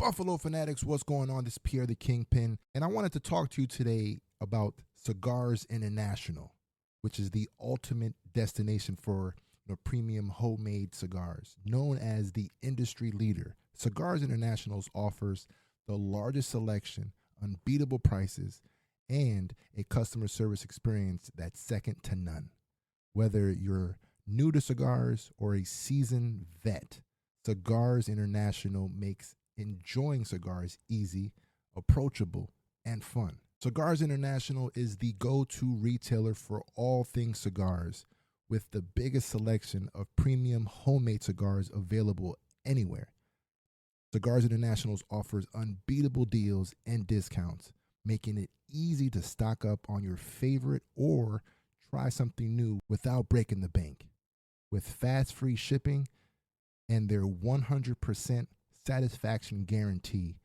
Buffalo Fanatics, what's going on? This is Pierre the Kingpin, and I wanted to talk to you today about Cigars International, which is the ultimate destination for premium homemade cigars. Known as the industry leader, Cigars International offers the largest selection, unbeatable prices, and a customer service experience that's second to none. Whether you're new to cigars or a seasoned vet, Cigars International makes enjoying cigars easy, approachable, and fun. Cigars International is the go-to retailer for all things cigars, with the biggest selection of premium homemade cigars available anywhere. Cigars International offers unbeatable deals and discounts, making it easy to stock up on your favorite or try something new without breaking the bank. With fast free shipping and their 100% satisfaction guarantee,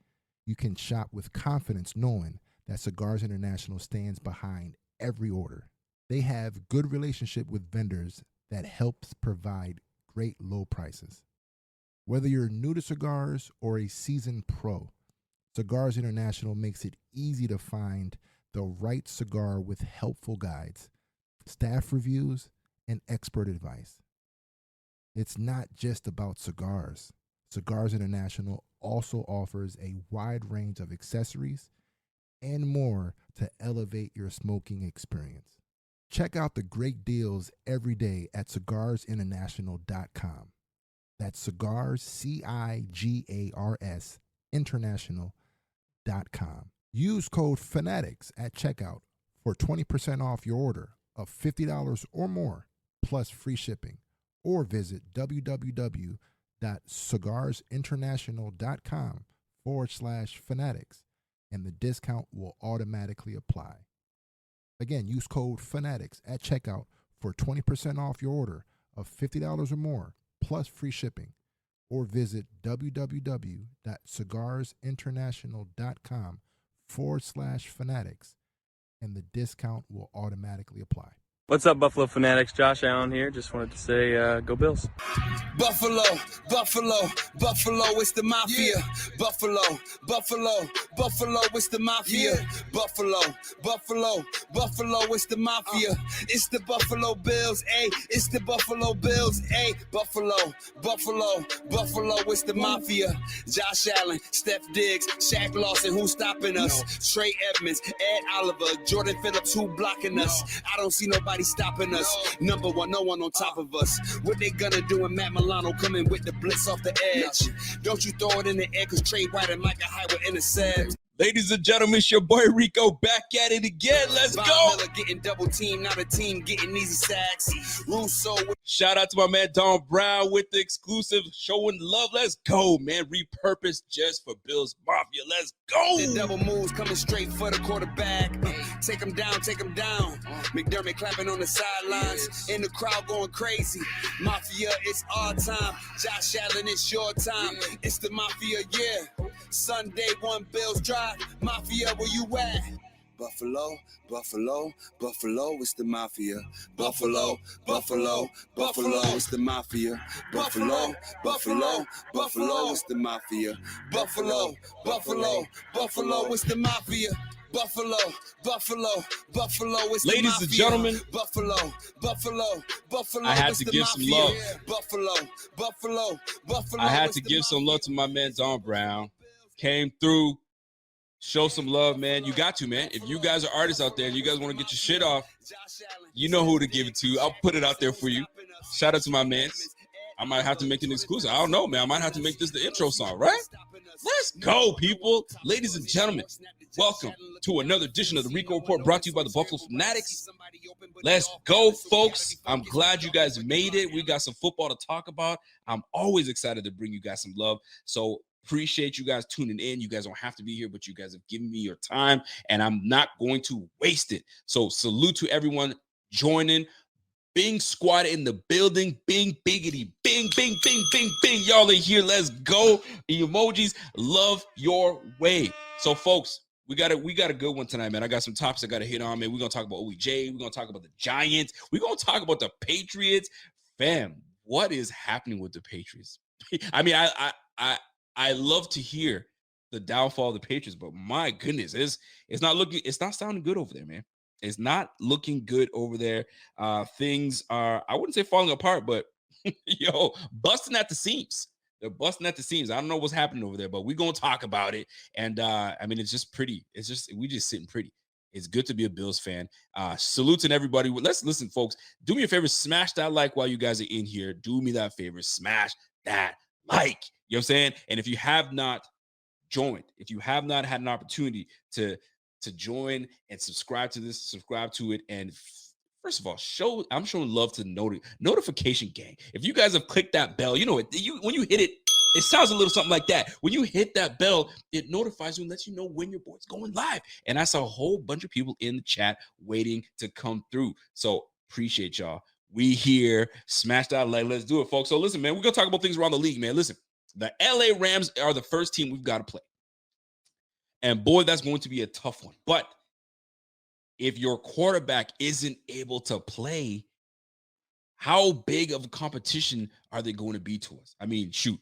you can shop with confidence knowing that Cigars International stands behind every order. They have good relationship with vendors that helps provide great low prices. Whether you're new to cigars or a seasoned pro, Cigars International makes it easy to find the right cigar with helpful guides, staff reviews, and expert advice. It's not just about cigars. Cigars International also offers a wide range of accessories and more to elevate your smoking experience. Check out the great deals every day at cigarsinternational.com. That's cigars, CIGARS, international.com. Use code FANATICS at checkout for 20% off your order of $50 or more, plus free shipping. Or visit www.cigarsinternational.com/fanatics, and the discount will automatically apply. Again, use code FANATICS at checkout for 20% off your order of $50 or more, plus free shipping. Or visit www.cigarsinternational.com/fanatics, and the discount will automatically apply. What's up, Buffalo Fanatics? Josh Allen here. Just wanted to say, go Bills. Buffalo, Buffalo, Buffalo, it's the mafia. Yeah. Buffalo, Buffalo, Buffalo, it's the mafia. Yeah. Buffalo, Buffalo, Buffalo, it's the mafia. It's the Buffalo Bills, ayy. It's the Buffalo Bills, ayy. Buffalo, Buffalo, Buffalo, it's the mafia. Josh Allen, Steph Diggs, Shaq Lawson, who's stopping us? Trey Edmonds, Ed Oliver, Jordan Phillips, who blocking us? I don't see nobody stopping us. Number one, no one on top of us. What they gonna do when Matt Milano coming with the blitz off the edge? Don't you throw it in the air, cause Trey White and Micah Hyde were intercept. Ladies and gentlemen, it's your boy Rico back at it again. Let's go. Miller getting double teamed, not a team getting easy sacks. Russo. Shout out to my man Don Brown with the exclusive showing love. Let's go, man. Repurposed just for Bills Mafia. Let's go. The double moves coming straight for the quarterback. Take him down, take him down. McDermott clapping on the sidelines. In the crowd going crazy. Mafia, it's our time. Josh Allen, it's your time. It's the Mafia, yeah. Sunday, one Bills drive. Mafia, where you at? Buffalo, Buffalo, Buffalo, it's the Mafia. Buffalo, Buffalo, Buffalo, it's the Mafia. Buffalo, Buffalo, Buffalo, it's the Mafia. Buffalo, Buffalo, Buffalo, it's the Mafia. Buffalo, Buffalo, Buffalo, it's the Ladies mafia. and gentlemen, Buffalo, Buffalo, Buffalo, I had it's to the give some mafia. love. Buffalo, Buffalo, Buffalo, I had it's to the give some mafia. love to my man Don Brown. Came through, show some love, man. You got to, man. If you guys are artists out there and you guys want to get your shit off, you know who to give it to. I'll put it out there for you. Shout out to my man. I might have to make an exclusive. I don't know, man. I might have to make this the intro song, right? Let's go, people. Ladies and gentlemen, welcome to another edition of the Rico Report, brought to you by the Buffalo Fanatics. Let's go, folks. I'm glad you guys made it. We got some football to talk about. I'm always excited to bring you guys some love. So appreciate you guys tuning in. You guys don't have to be here, but you guys have given me your time, and I'm not going to waste it. So salute to everyone joining. Bing squad in the building. Bing, biggity, bing, bing, bing, bing, bing. Y'all are here. Let's go. The emojis, love your way. So, folks, we got a good one tonight, man. I got some topics I got to hit on, man. We're going to talk about OBJ. We're going to talk about the Giants. We're going to talk about the Patriots. Fam, what is happening with the Patriots? I mean, I love to hear the downfall of the Patriots, but my goodness, it's not sounding good over there, man. It's not looking good over there. Things are, I wouldn't say falling apart, but busting at the seams. They're busting at the seams. I don't know what's happening over there, but we're gonna talk about it. And I mean, it's just pretty. We just sitting pretty. It's good to be a Bills fan. Salute to everybody. Let's listen, folks. Do me a favor, smash that like while you guys are in here. Do me that favor, smash that like. You know what I'm saying? And if you have not joined, if you have not had an opportunity to join and subscribe to this, subscribe to it, and first of all, I'm showing love to the notification gang. If you guys have clicked that bell, you know it. When you hit it, it sounds a little something like that. When you hit that bell, it notifies you and lets you know when your boy's going live. And I saw a whole bunch of people in the chat waiting to come through. So appreciate y'all. We here, smash that like. Let's do it, folks. So listen, man, we're gonna talk about things around the league, man. Listen, the LA Rams are the first team we've got to play. And boy, that's going to be a tough one. But if your quarterback isn't able to play, how big of a competition are they going to be to us? I mean, shoot,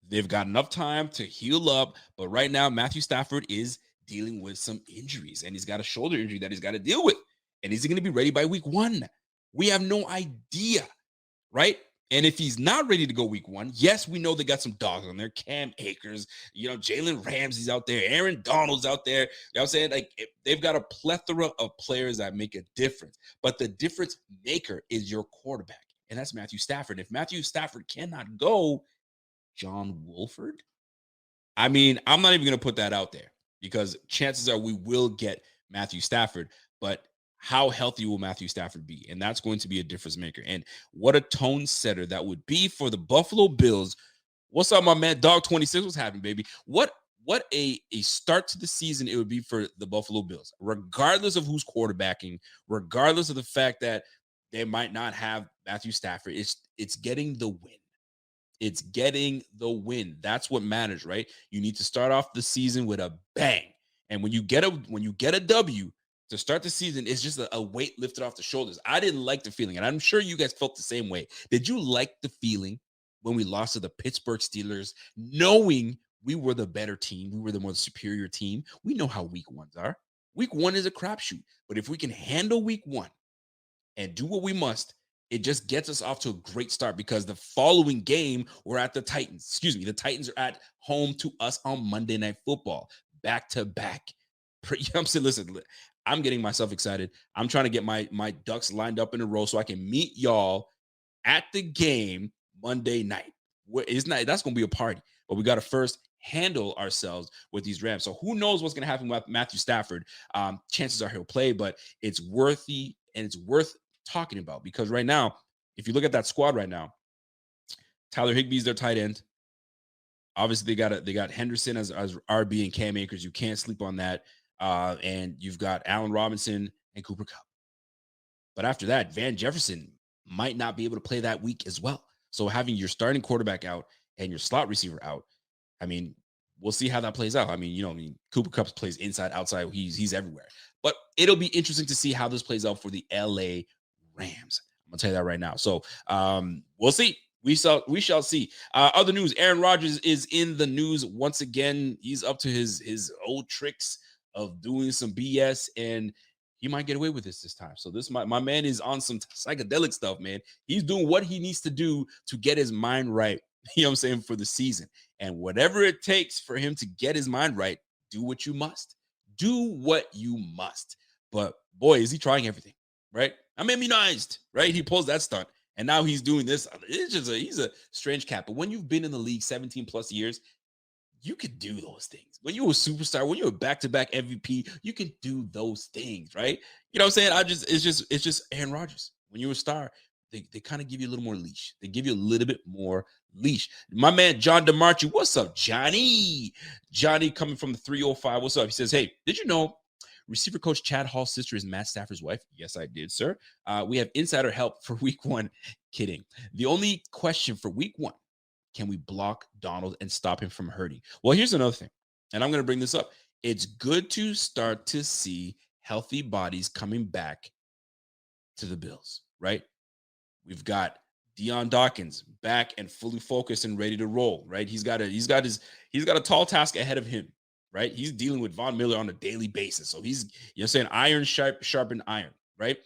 they've got enough time to heal up. But right now, Matthew Stafford is dealing with some injuries, and he's got a shoulder injury that he's got to deal with. And is he going to be ready by week 1? We have no idea, right? And if he's not ready to go week 1, yes, we know they got some dogs on there. Cam Akers, Jalen Ramsey's out there. Aaron Donald's out there. You know what I'm saying? Like, they've got a plethora of players that make a difference. But the difference maker is your quarterback, and that's Matthew Stafford. If Matthew Stafford cannot go, John Wolford? I mean, I'm not even going to put that out there because chances are we will get Matthew Stafford. But how healthy will Matthew Stafford be? And that's going to be a difference maker. And what a tone setter that would be for the Buffalo Bills. What's up, my man? Dog 26, what's happening, baby? What a start to the season it would be for the Buffalo Bills, regardless of who's quarterbacking, regardless of the fact that they might not have Matthew Stafford. It's getting the win. It's getting the win. That's what matters, right? You need to start off the season with a bang. And when you get a W, to start the season, it's just a weight lifted off the shoulders. I didn't like the feeling, and I'm sure you guys felt the same way. Did you like the feeling when we lost to the Pittsburgh Steelers, knowing we were the better team, we were the more superior team? We know how week 1s are. Week 1 is a crapshoot, but if we can handle week 1 and do what we must, it just gets us off to a great start because the following game, we're at the Titans. Excuse me, the Titans are at home to us on Monday Night Football, back to back. I'm saying, listen, I'm getting myself excited. I'm trying to get my ducks lined up in a row so I can meet y'all at the game Monday night. That's going to be a party, but we got to first handle ourselves with these Rams. So who knows what's going to happen with Matthew Stafford? Chances are he'll play, but it's worth talking about because right now, if you look at that squad right now, Tyler Higbee's their tight end. Obviously, they got Henderson as RB and Cam Akers. You can't sleep on that. And you've got Allen Robinson and Cooper Kupp. But after that, Van Jefferson might not be able to play that week as well. So having your starting quarterback out and your slot receiver out, I mean, we'll see how that plays out. I mean, Cooper Kupp plays inside, outside. He's everywhere. But it'll be interesting to see how this plays out for the LA Rams. I'm going to tell you that right now. So we'll see. We shall see. Other news, Aaron Rodgers is in the news once again. He's up to his old tricks of doing some BS, and he might get away with this time. So my man is on some psychedelic stuff, man. He's doing what he needs to do to get his mind right, you know what I'm saying, for the season. And whatever it takes for him to get his mind right, do what you must. Do what you must. But boy, is he trying everything, right? I'm immunized, right? He pulls that stunt, and now he's doing this. He's a strange cat. But when you've been in the league 17 plus years, you could do those things. When you're a superstar, when you're a back-to-back MVP, you can do those things, right? You know what I'm saying? It's just Aaron Rodgers. When you're a star, they kind of give you a little more leash. They give you a little bit more leash. My man, John DeMarchi, what's up, Johnny? Johnny coming from the 305. What's up? He says, hey, did you know receiver coach Chad Hall's sister is Matt Stafford's wife? Yes, I did, sir. We have insider help for week 1. Kidding. The only question for week 1, can we block Donald and stop him from hurting? Well, here's another thing, and I'm going to bring this up. It's good to start to see healthy bodies coming back to the Bills, right? We've got Deion Dawkins back and fully focused and ready to roll, right? He's got a tall task ahead of him. right? He's dealing with Von Miller on a daily basis. So he's, you know, saying iron sharpen iron, right?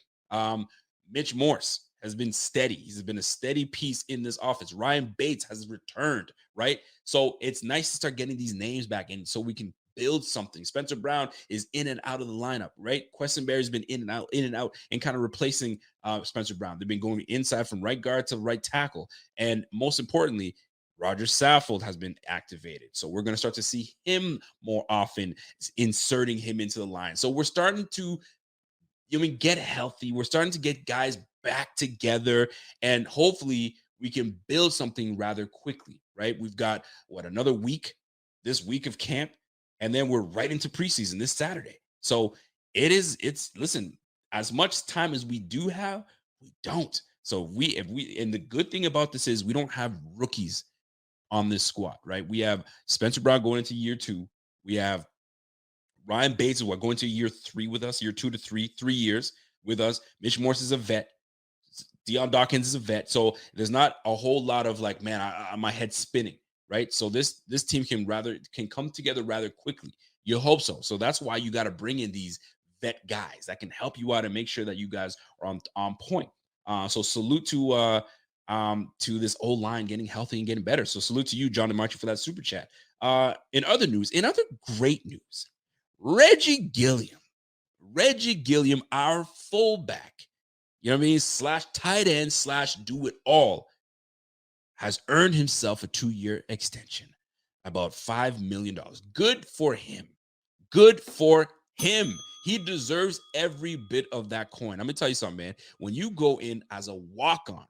Mitch Morse has been steady. He's been a steady piece in this offense. Ryan Bates has returned, right? So it's nice to start getting these names back in so we can build something. Spencer Brown is in and out of the lineup, right? Questenberry's been in and out, and kind of replacing Spencer Brown. They've been going inside from right guard to right tackle. And most importantly, Roger Saffold has been activated. So we're going to start to see him more often, inserting him into the line. So we're starting to, get healthy. We're starting to get guys back together, and hopefully we can build something rather quickly, right? We've got another week, this week of camp, and then we're right into preseason this Saturday. So listen, as much time as we do have, we don't. So and the good thing about this is we don't have rookies on this squad, right? We have Spencer Brown going into year 2. We have Ryan Bates is going to year 3 with us, year 2 to 3 years with us. Mitch Morse is a vet. Deion Dawkins is a vet. So there's not a whole lot of like, man, my head's spinning, right? So this team can come together rather quickly. You hope so. So that's why you got to bring in these vet guys that can help you out and make sure that you guys are on point. So salute to this old line getting healthy and getting better. So salute to you, John DeMarchi, for that super chat. In other great news, Reggie Gilliam, our fullback, you know what I mean, / tight end / do it all, has earned himself a 2-year extension, about $5 million. Good for him. Good for him. He deserves every bit of that coin. I'm gonna tell you something, man. When you go in as a walk-on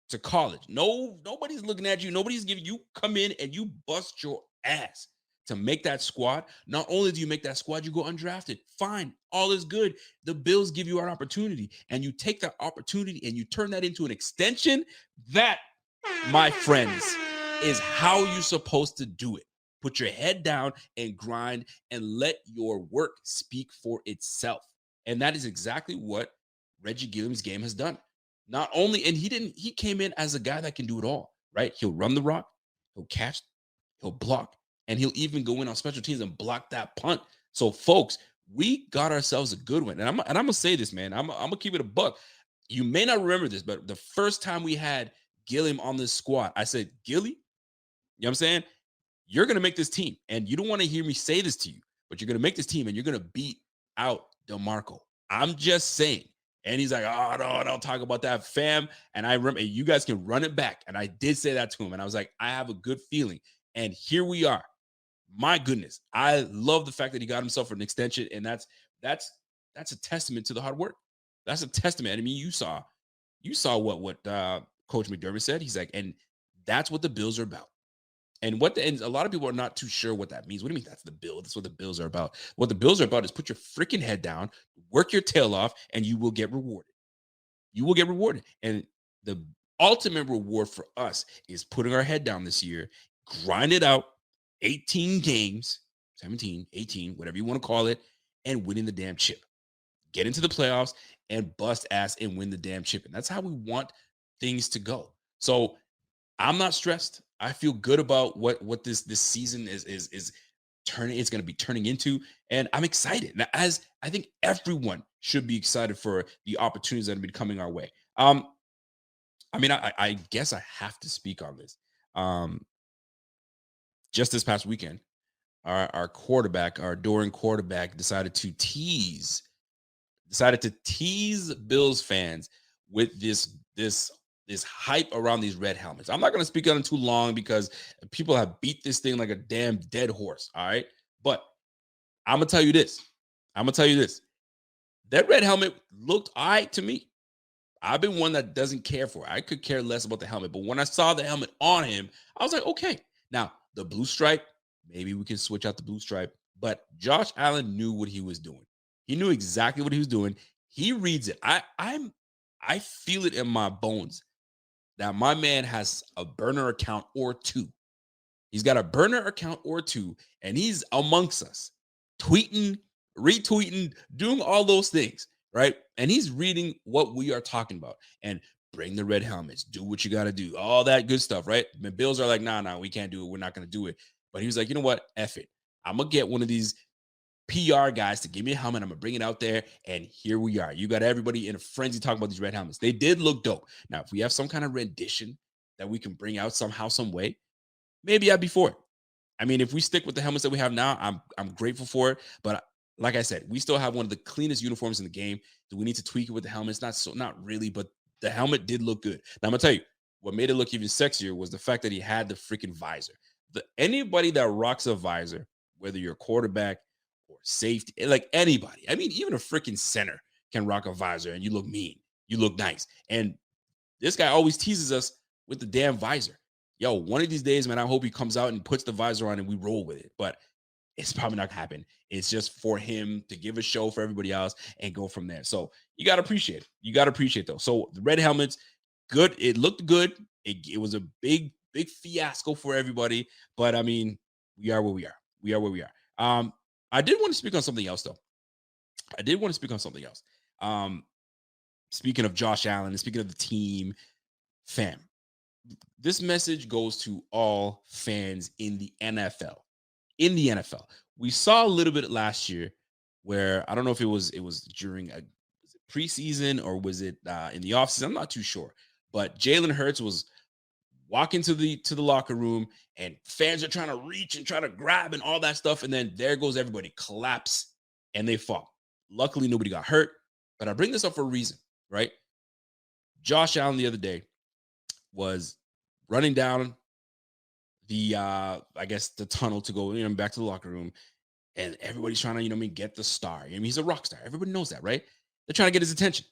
to college, nobody's looking at you. Nobody's giving you, come in and you bust your ass to make that squad. Not only do you make that squad, you go undrafted. Fine, all is good. The Bills give you an opportunity, and you take that opportunity and you turn that into an extension. That, my friends, is how you're supposed to do it. Put your head down and grind and let your work speak for itself. And that is exactly what Reggie Gilliam's game has done. Not only, and he came in as a guy that can do it all, right? He'll run the rock, he'll catch, he'll block, and he'll even go in on special teams and block that punt. So, folks, we got ourselves a good one. And I'm gonna say this, man. I'm gonna keep it a buck. You may not remember this, but the first time we had Gilliam on this squad, I said, Gilly, you know what I'm saying? You're gonna make this team. And you don't want to hear me say this to you, but you're gonna make this team and you're gonna beat out DeMarco. I'm just saying. And he's like, oh, no, don't talk about that, fam. And I remember, you guys can run it back. And I did say that to him. And I was like, I have a good feeling. And here we are. My goodness. I love the fact that he got himself an extension. And that's a testament to the hard work. That's a testament. I mean, you saw what Coach McDermott said. He's like, and that's what the Bills are about. And a lot of people are not too sure what that means. What do you mean that's the Bill? That's what the Bills are about. What the Bills are about is put your freaking head down, work your tail off, and you will get rewarded. You will get rewarded. And the ultimate reward for us is putting our head down this year, grind it out, 18 games, 17, 18, whatever you want to call it, and winning the damn chip. Get into the playoffs and bust ass and win the damn chip. And that's how we want things to go. So I'm not stressed. I feel good about what this season is turning. It's going to be turning into, and I'm excited. Now, as I think everyone should be excited for the opportunities that have been coming our way. I mean, I guess I have to speak on this. Just this past weekend, our quarterback, our adoring quarterback, decided to tease Bills fans with this hype around these red helmets. I'm not going to speak on it too long because people have beat this thing like a damn dead horse. All right. But I'm going to tell you this. That red helmet looked all right to me. I've been one that doesn't care for it. I could care less about the helmet. But when I saw the helmet on him, I was like, okay. Now, the blue stripe, maybe we can switch out the blue stripe. But Josh Allen knew what he was doing. He knew exactly what he was doing. He reads it. I feel it in my bones that my man has a burner account or two. He's got a burner account or two, and he's amongst us, tweeting, retweeting, doing all those things, right? And he's reading what we are talking about. And bring the red helmets, do what you got to do, all that good stuff, right? The Bills are like, nah, we can't do it. We're not going to do it. But he was like, you know what? F it. I'm going to get one of these PR guys to give me a helmet. I'm going to bring it out there. And here we are. You got everybody in a frenzy talking about these red helmets. They did look dope. Now, if we have some kind of rendition that we can bring out somehow, some way, maybe I'd be for it. I mean, if we stick with the helmets that we have now, I'm grateful for it. But like I said, we still have one of the cleanest uniforms in the game. Do we need to tweak it with the helmets? Not really, but the helmet did look good. Now I'm gonna tell you what made it look even sexier was the fact that he had the freaking visor. Anybody that rocks a visor, whether you're a quarterback or safety, like anybody, I mean, even a freaking center can rock a visor and you look mean, you look nice. And this guy always teases us with the damn visor. Yo, one of these days, man, I hope he comes out and puts the visor on and we roll with it. But it's probably not gonna happen. It's just for him to give a show for everybody else and go from there. So you gotta appreciate it. You gotta appreciate though. So the red helmets, good. It looked good. It was a big fiasco for everybody. But I mean, we are where we are. We are where we are. I did want to speak on something else though. Speaking of Josh Allen and speaking of the team, fam. This message goes to all fans in the NFL. In the NFL, we saw a little bit last year where I don't know if it was during a preseason or was it in the offseason. I'm not too sure, but Jalen Hurts was walking to the locker room and fans are trying to reach and try to grab and all that stuff, and then there goes everybody, collapse and they fall. Luckily, nobody got hurt, but I bring this up for a reason, right? Josh Allen the other day was running down the I guess the tunnel to go, back to the locker room, and everybody's trying to, get the star. He's a rock star. Everybody knows that, right? They're trying to get his attention.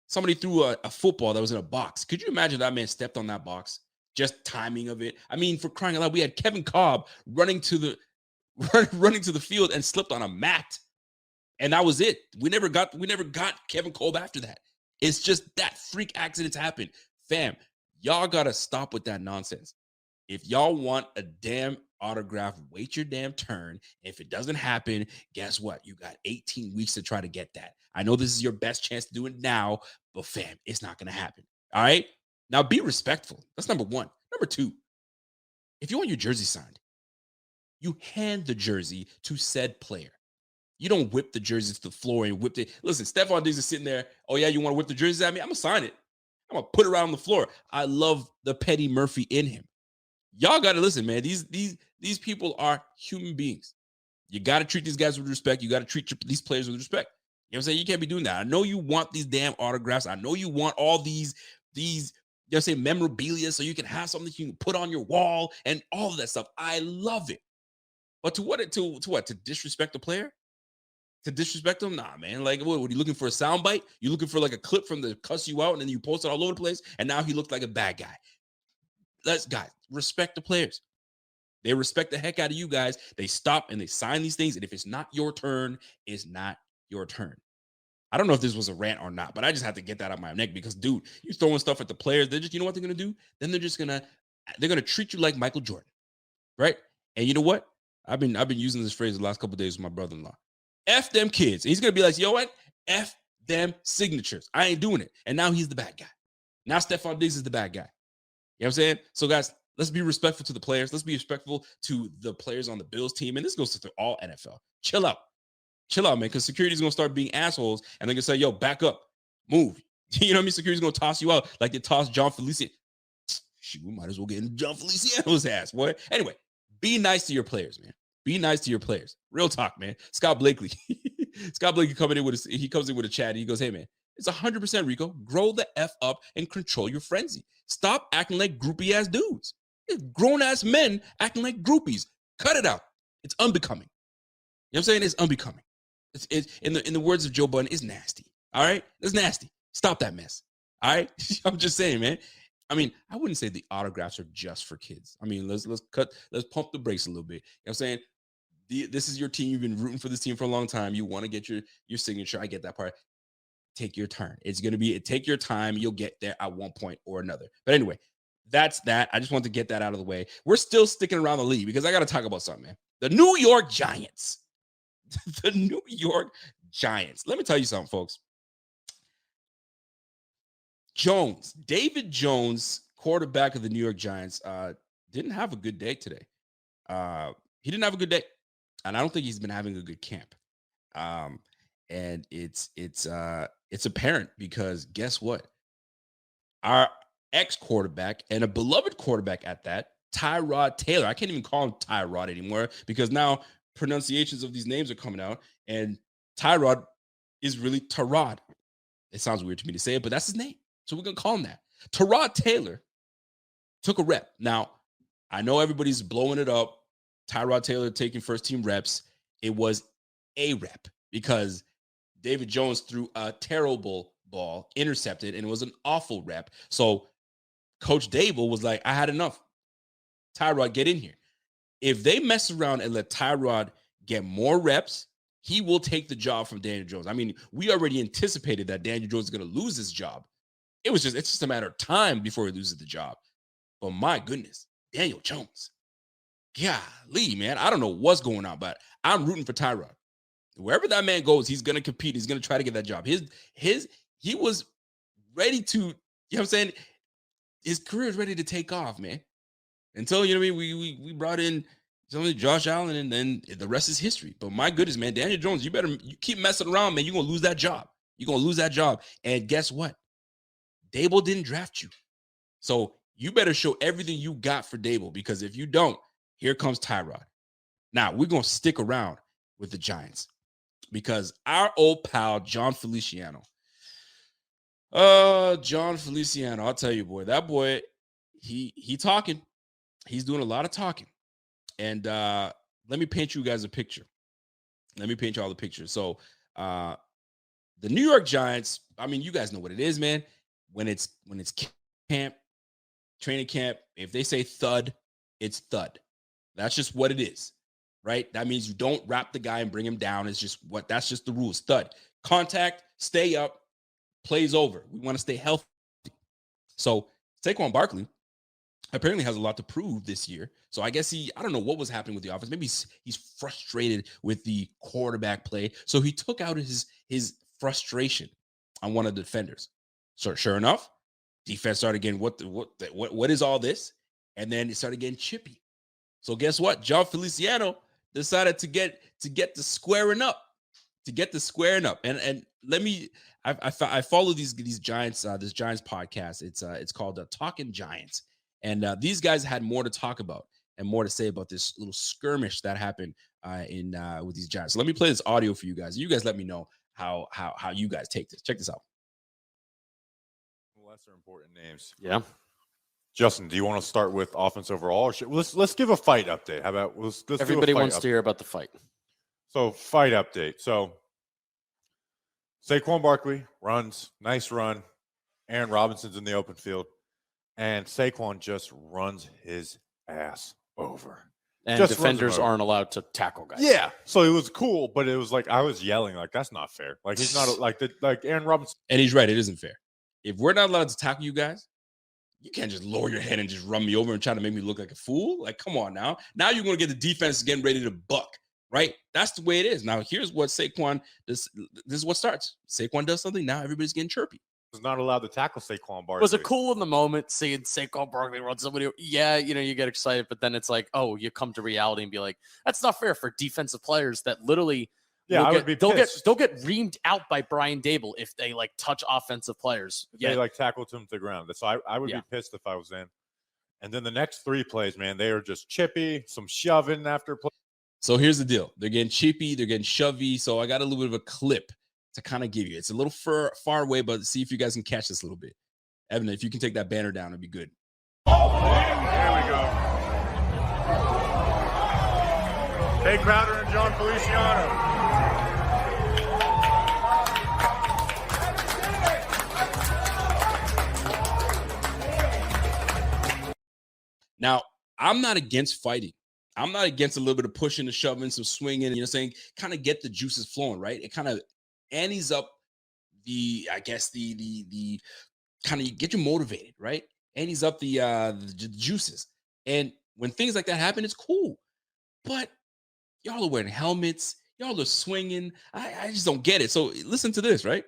Somebody threw a football that was in a box. Could you imagine that man stepped on that box? Just timing of it. I mean, for crying out loud, we had Kevin Cobb running to the field and slipped on a mat. And that was it. We never got Kevin Kolb after that. It's just that freak accidents happen. Fam, y'all got to stop with that nonsense. If y'all want a damn autograph, wait your damn turn. If it doesn't happen, guess what? You got 18 weeks to try to get that. I know this is your best chance to do it now, but fam, it's not going to happen. All right? Now be respectful. That's number one. Number two, if you want your jersey signed, you hand the jersey to said player. You don't whip the jersey to the floor and whip it. Listen, Stephon Diggs is sitting there. Oh, yeah, you want to whip the jersey at me? I'm going to sign it. I'm going to put it right on the floor. I love the Petty Murphy in him. Y'all got to listen, man. These people are human beings. You got to treat these guys with respect. You got to treat these players with respect. You know what I'm saying? You can't be doing that. I know you want these damn autographs. I know you want all these memorabilia so you can have something you can put on your wall and all of that stuff. I love it. But to what? To disrespect the player? To disrespect them? Nah, man. Like, what are you looking for, a soundbite? You looking for like a clip from the cuss you out and then you post it all over the place and now he looks like a bad guy. Guys, respect the players. They respect the heck out of you guys. They stop and they sign these things. And if it's not your turn, it's not your turn. I don't know if this was a rant or not, but I just had to get that out of my neck because, dude, you throwing stuff at the players. They're just, you know what they're going to do? Then they're going to treat you like Michael Jordan, right? And you know what? I've been using this phrase the last couple of days with my brother-in-law. F them kids. And he's going to be like, yo, what? F them signatures. I ain't doing it. And now he's the bad guy. Now Stephon Diggs is the bad guy. You know what I'm saying? So, guys, let's be respectful to the players. Let's be respectful to the players on the Bills team. And this goes to all NFL. Chill out. Chill out, man, because security's going to start being assholes. And they're going to say, yo, back up. Move. You know what I mean? Security's going to toss you out like they tossed John Feliciano. Shoot, we might as well get in John Feliciano's ass, boy. Anyway, be nice to your players, man. Be nice to your players. Real talk, man. Scott Blakely. Scott Blakely comes in with a chat. And he goes, hey, man, it's 100% Rico. Grow the F up and control your frenzy. Stop acting like groupie ass dudes. It's grown ass men acting like groupies. Cut it out. It's unbecoming. You know what I'm saying? It's unbecoming. It's in the words of Joe Budden, it's nasty. All right? It's nasty. Stop that mess. All right? I'm just saying, man. I mean, I wouldn't say the autographs are just for kids. I mean, let's pump the brakes a little bit. You know what I'm saying? This is your team. You've been rooting for this team for a long time. You want to get your signature. I get that part. Take your turn. It's going to be take your time. You'll get there at one point or another. But anyway, that's that. I just want to get that out of the way. We're still sticking around the league because I got to talk about something, man. The New York Giants. The New York Giants. Let me tell you something, folks. David Jones, quarterback of the New York Giants, didn't have a good day today. he didn't have a good day, and I don't think he's been having a good camp. And it's apparent because guess what? Our ex-quarterback and a beloved quarterback at that, Tyrod Taylor. I can't even call him Tyrod anymore because now pronunciations of these names are coming out, and Tyrod is really Tyrod. It sounds weird to me to say it, but that's his name. So we're going to call him that. Tyrod Taylor took a rep. Now, I know everybody's blowing it up. Tyrod Taylor taking first-team reps. It was a rep because David Jones threw a terrible ball, intercepted, and it was an awful rep. So Coach Dable was like, I had enough. Tyrod, get in here. If they mess around and let Tyrod get more reps, he will take the job from Daniel Jones. I mean, we already anticipated that Daniel Jones is going to lose his job. It's just a matter of time before he loses the job. But my goodness, Daniel Jones. Golly, man. I don't know what's going on, but I'm rooting for Tyrod. Wherever that man goes, he's going to compete. He's going to try to get that job. He was ready to, you know what I'm saying? His career is ready to take off, man. Until, you know what I mean, we brought in Josh Allen, and then the rest is history. But my goodness, man, Daniel Jones, you keep messing around, man. You're going to lose that job. You're going to lose that job. And guess what? Dable didn't draft you. So you better show everything you got for Dable, because if you don't, here comes Tyrod. Now, we're going to stick around with the Giants because our old pal, John Feliciano. John Feliciano, I'll tell you, boy, that boy, he talking. He's doing a lot of talking. And let me paint you guys a picture. Let me paint you all the pictures. So the New York Giants, I mean, you guys know what it is, man. When it's camp, training camp, if they say thud, it's thud. That's just what it is, right? That means you don't wrap the guy and bring him down. That's just the rules. Thud. Contact, stay up, plays over. We want to stay healthy. So Saquon Barkley apparently has a lot to prove this year. So I guess I don't know what was happening with the offense. Maybe he's frustrated with the quarterback play. So he took out his frustration on one of the defenders. So sure enough, defense started getting what is all this? And then it started getting chippy. So guess what? John Feliciano decided to get the squaring up. And let me, I follow these Giants, this Giants podcast. It's called Talking Giants. And these guys had more to talk about and more to say about this little skirmish that happened with these Giants. So let me play this audio for you guys. You guys let me know how you guys take this. Check this out. Lesser important names. Yeah. Justin, do you want to start with offense overall? Or let's give a fight update. How about let's everybody wants to hear about the fight. So fight update. So Saquon Barkley runs, nice run. Aaron Robinson's in the open field, and Saquon just runs his ass over. And just defenders aren't allowed to tackle guys. Yeah. So it was cool, but it was like I was yelling like that's not fair. Like he's not like Aaron Robinson. And he's right. It isn't fair. If we're not allowed to tackle you guys, you can't just lower your head and just run me over and try to make me look like a fool. Like, come on now. Now you're going to get the defense getting ready to buck, right? That's the way it is. Now, here's what Saquon does. This is what starts. Saquon does something. Now everybody's getting chirpy. Was not allowed to tackle Saquon Barkley. Was it cool in the moment seeing Saquon Barkley run somebody? Yeah, you get excited, but then it's like, oh, you come to reality and be like, that's not fair for defensive players that literally they'll get reamed out by Brian Dable if they like touch offensive players. They like tackled him to the ground. So I would be pissed if I was in. And then the next 3 plays, man, they are just chippy, some shoving after play. So here's the deal. They're getting chippy, they're getting shovey. So I got a little bit of a clip to kind of give you. It's a little far away, but see if you guys can catch this a little bit. Evan, if you can take that banner down, it'd be good. There we go. Hey, Crowder and John Feliciano. Now, I'm not against fighting. I'm not against a little bit of pushing and shoving, some swinging, saying kind of get the juices flowing, right? It kind of antes up the kind of get you motivated, right? Antes up the juices. And when things like that happen, it's cool. But y'all are wearing helmets. Y'all are swinging. I just don't get it. So listen to this, right?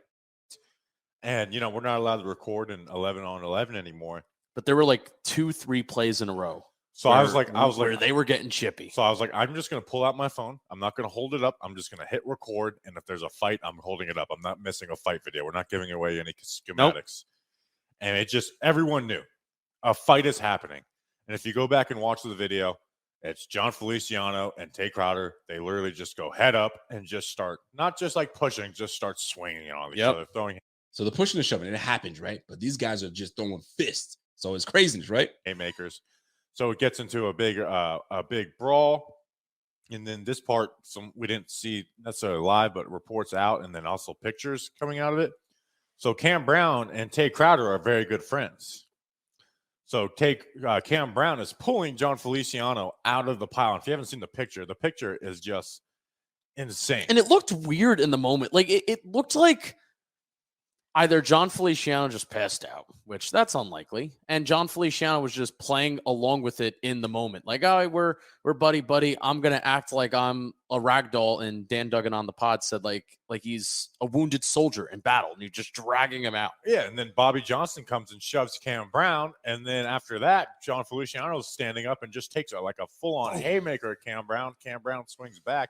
And, we're not allowed to record in 11-on-11 anymore. But there were like 2-3 plays in a row So I was like, they were getting chippy. So I was like, I'm just going to pull out my phone. I'm not going to hold it up. I'm just going to hit record. And if there's a fight, I'm holding it up. I'm not missing a fight video. We're not giving away any schematics. Nope. And it just, everyone knew a fight is happening. And if you go back and watch the video, it's John Feliciano and Tay Crowder. They literally just go head up and just start, not just like pushing, just start swinging on each other, throwing. So the pushing and shoving, it happens, right? But these guys are just throwing fists. So it's craziness, right? Haymakers. So it gets into a big brawl. And then this part, we didn't see necessarily live, but reports out and then also pictures coming out of it. So Cam Brown and Tay Crowder are very good friends. So Cam Brown is pulling John Feliciano out of the pile. And if you haven't seen the picture is just insane. And it looked weird in the moment. Like it looked like either John Feliciano just passed out, which that's unlikely, and John Feliciano was just playing along with it in the moment. Like, all right, we're buddy. I'm gonna act like I'm a ragdoll. And Dan Duggan on the pod said like he's a wounded soldier in battle, and you're just dragging him out. Yeah, and then Bobby Johnson comes and shoves Cam Brown, and then after that, John Feliciano is standing up and just takes like a full-on haymaker at Cam Brown. Cam Brown swings back.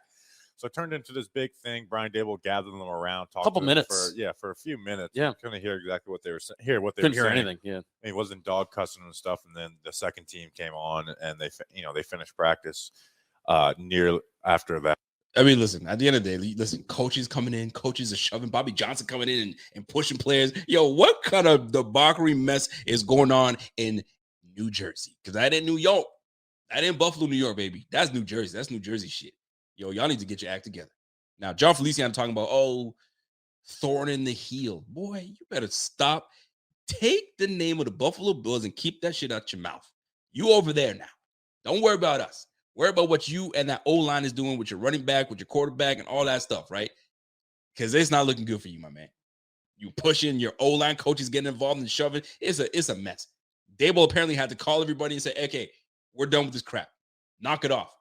So it turned into this big thing. Brian Dable gathered them around, talked a couple minutes for a few minutes. Yeah, couldn't hear exactly what they were saying. Couldn't hear anything. Yeah, it wasn't dog cussing and stuff. And then the second team came on, and they finished practice near after that. I mean, listen, at the end of the day, coaches coming in, coaches are shoving, Bobby Johnson coming in and pushing players. Yo, what kind of debauchery mess is going on in New Jersey? Because that ain't New York. That ain't Buffalo, New York, baby. That's New Jersey. That's New Jersey shit. Yo, y'all need to get your act together. Now, John Feliciano talking about, thorn in the heel. Boy, you better stop. Take the name of the Buffalo Bills and keep that shit out your mouth. You over there now. Don't worry about us. Worry about what you and that O-line is doing with your running back, with your quarterback, and all that stuff, right? Because it's not looking good for you, my man. You pushing, your O-line coaches getting involved and shoving. It's a mess. Dable apparently had to call everybody and say, okay, we're done with this crap. Knock it off.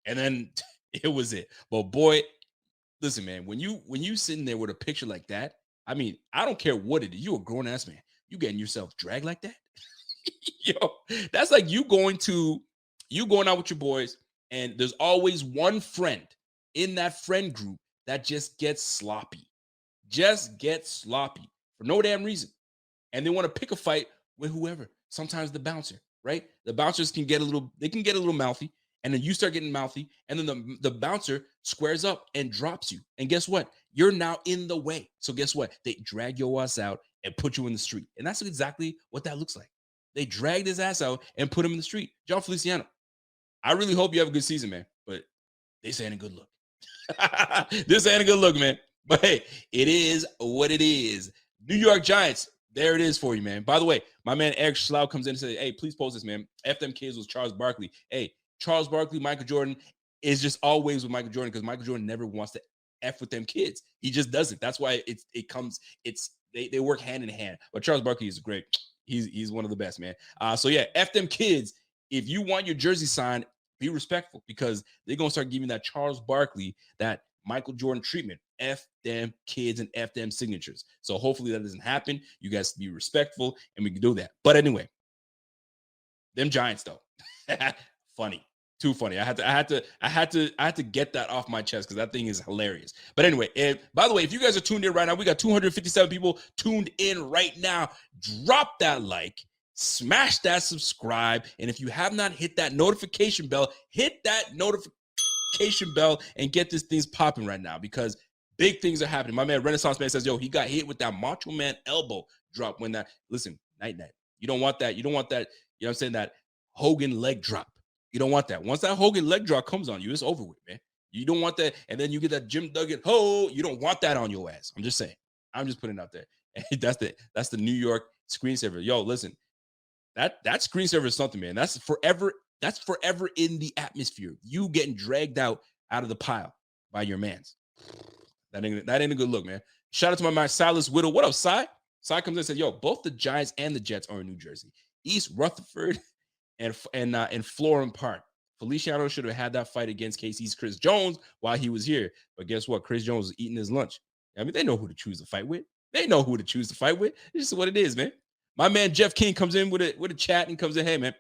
And then it was it. But boy, listen, man, when you sitting there with a picture like that, I mean, I don't care what it is. You a grown-ass man. You getting yourself dragged like that? Yo, that's like you going out with your boys, and there's always one friend in that friend group that just gets sloppy. Just gets sloppy for no damn reason. And they want to pick a fight with whoever. Sometimes the bouncer, right? The bouncers can get a little mouthy. And then you start getting mouthy, and then the bouncer squares up and drops you. And guess what? You're now in the way. So guess what? They drag your ass out and put you in the street. And that's exactly what that looks like. They dragged his ass out and put him in the street. John Feliciano, I really hope you have a good season, man. But this ain't a good look. This ain't a good look, man. But hey, it is what it is. New York Giants, there it is for you, man. By the way, my man Eric Schlau comes in and says, hey, please post this, man. F them kids was Charles Barkley. Hey, Charles Barkley, Michael Jordan is just always with Michael Jordan because Michael Jordan never wants to F with them kids. He just doesn't. That's why they work hand in hand. But Charles Barkley is great. He's one of the best, man. So yeah, F them kids. If you want your jersey signed, be respectful because they're gonna start giving that Charles Barkley, that Michael Jordan treatment. F them kids and F them signatures. So hopefully that doesn't happen. You guys be respectful and we can do that. But anyway, them Giants though. Funny. Too funny. I had to get that off my chest because that thing is hilarious. But anyway, by the way, if you guys are tuned in right now, we got 257 people tuned in right now. Drop that like, smash that subscribe, and if you have not hit that notification bell, hit that notification bell and get this thing popping right now because big things are happening. My man Renaissance Man says, yo, he got hit with that Macho Man elbow drop when that. Listen, night. You don't want that. You know what I'm saying? That Hogan leg drop. You don't want that. Once that Hogan leg drop comes on you, it's over with, man. You don't want that. And then you get that Jim Duggan, you don't want that on your ass. I'm just saying. I'm just putting it out there. And that's the New York screensaver. Yo, listen, that screensaver is something, man. That's forever in the atmosphere. You getting dragged out of the pile by your mans. That ain't a good look, man. Shout out to my man Silas Whittle. What up, Si? Si comes in and says, yo, both the Giants and the Jets are in New Jersey. East Rutherford and Florham Park. Feliciano should have had that fight against KC's Chris Jones while he was here. But guess what? Chris Jones was eating his lunch. I mean, they know who to choose to fight with. It's just what it is, man. My man Jeff King comes in with a chat and comes in, hey, man,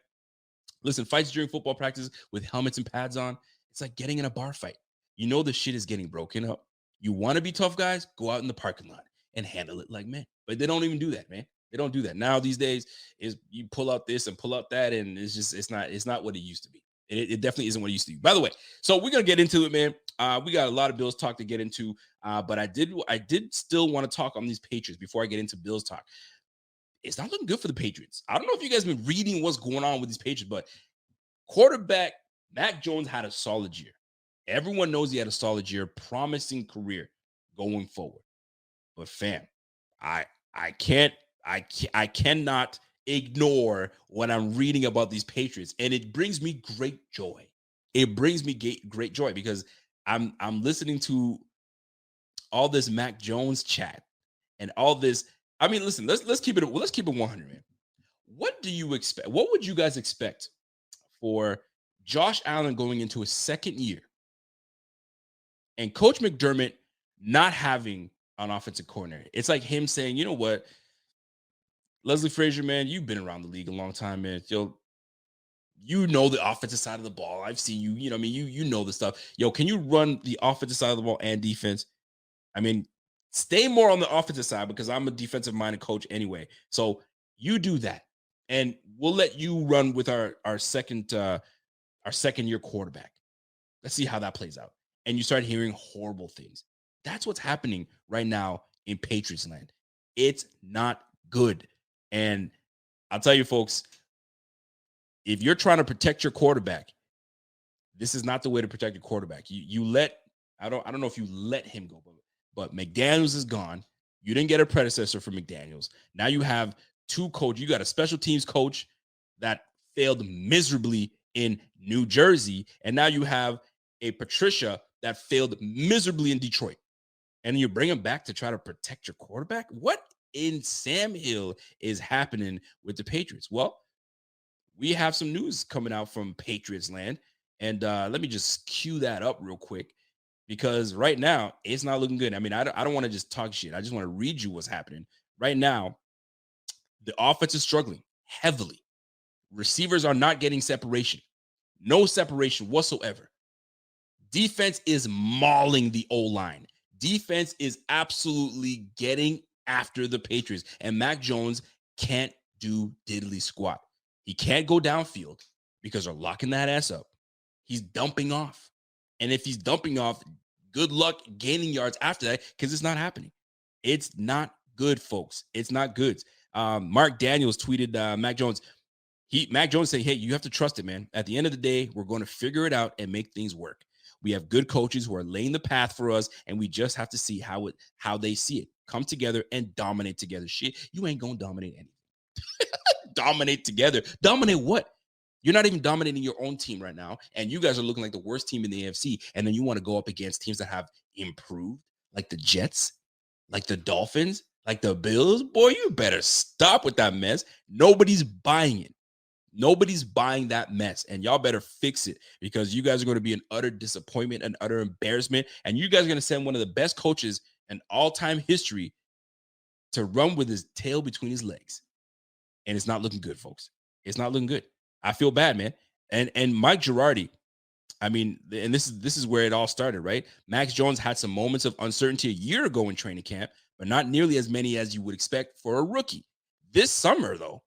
Listen, fights during football practice with helmets and pads on, it's like getting in a bar fight. You know the shit is getting broken up. You want to be tough guys? Go out in the parking lot and handle it like men. But they don't even do that, man. They don't do that. Now these days is you pull out this and pull out that, and it's not what it used to be. It definitely isn't what it used to be. By the way, so we're gonna get into it, man. We got a lot of Bills talk to get into, but I did still want to talk on these Patriots before I get into Bills talk. It's not looking good for the Patriots. I don't know if you guys have been reading what's going on with these Patriots, but quarterback Mac Jones had a solid year. Everyone knows he had a solid year, promising career going forward. But fam, I cannot ignore what I'm reading about these Patriots, and it brings me great joy. It brings me great joy because I'm listening to all this Mac Jones chat and all this. I mean, listen, let's keep it 100, man. What do you expect? What would you guys expect for Josh Allen going into his second year and Coach McDermott not having an offensive coordinator? It's like him saying, you know what, Leslie Frazier, man, you've been around the league a long time, man. You know the offensive side of the ball. I've seen you. You know, I mean, you know the stuff. Yo, can you run the offensive side of the ball and defense? I mean, stay more on the offensive side because I'm a defensive-minded coach anyway. So you do that, and we'll let you run with our second year quarterback. Let's see how that plays out. And you start hearing horrible things. That's what's happening right now in Patriots land. It's not good. And I'll tell you, folks, if you're trying to protect your quarterback, this is not the way to protect your quarterback. I don't know if you let him go, but McDaniels is gone. You didn't get a predecessor for McDaniels. Now you have two coaches. You got a special teams coach that failed miserably in New Jersey, and now you have a Patricia that failed miserably in Detroit. And you bring him back to try to protect your quarterback? What in Sam Hill is happening with the Patriots? Well, we have some news coming out from Patriots land, and let me just cue that up real quick because right now it's not looking good. I mean, I don't want to just talk shit. I just want to read you what's happening right now. The offense is struggling heavily. Receivers are not getting separation, no separation whatsoever. Defense is mauling the O-line. Defense is absolutely getting after the Patriots, and Mac Jones can't do diddly squat. He can't go downfield because they're locking that ass up. He's dumping off. And if he's dumping off, good luck gaining yards after that because it's not happening. It's not good, folks. It's not good. Mark Daniels tweeted Mac Jones. Mac Jones saying, hey, you have to trust it, man. At the end of the day, we're going to figure it out and make things work. We have good coaches who are laying the path for us, and we just have to see how they see it. Come together and dominate together. Shit, you ain't going to dominate anything. Dominate together. Dominate what? You're not even dominating your own team right now, and you guys are looking like the worst team in the AFC, and then you want to go up against teams that have improved, like the Jets, like the Dolphins, like the Bills. Boy, you better stop with that mess. Nobody's buying it. Nobody's buying that mess, and y'all better fix it because you guys are going to be an utter disappointment, an utter embarrassment, and you guys are going to send one of the best coaches in all-time history to run with his tail between his legs, and it's not looking good, folks. It's not looking good. I feel bad, man. And Mike Girardi, I mean, and this is where it all started, right? Max Jones had some moments of uncertainty a year ago in training camp, but not nearly as many as you would expect for a rookie. This summer, though,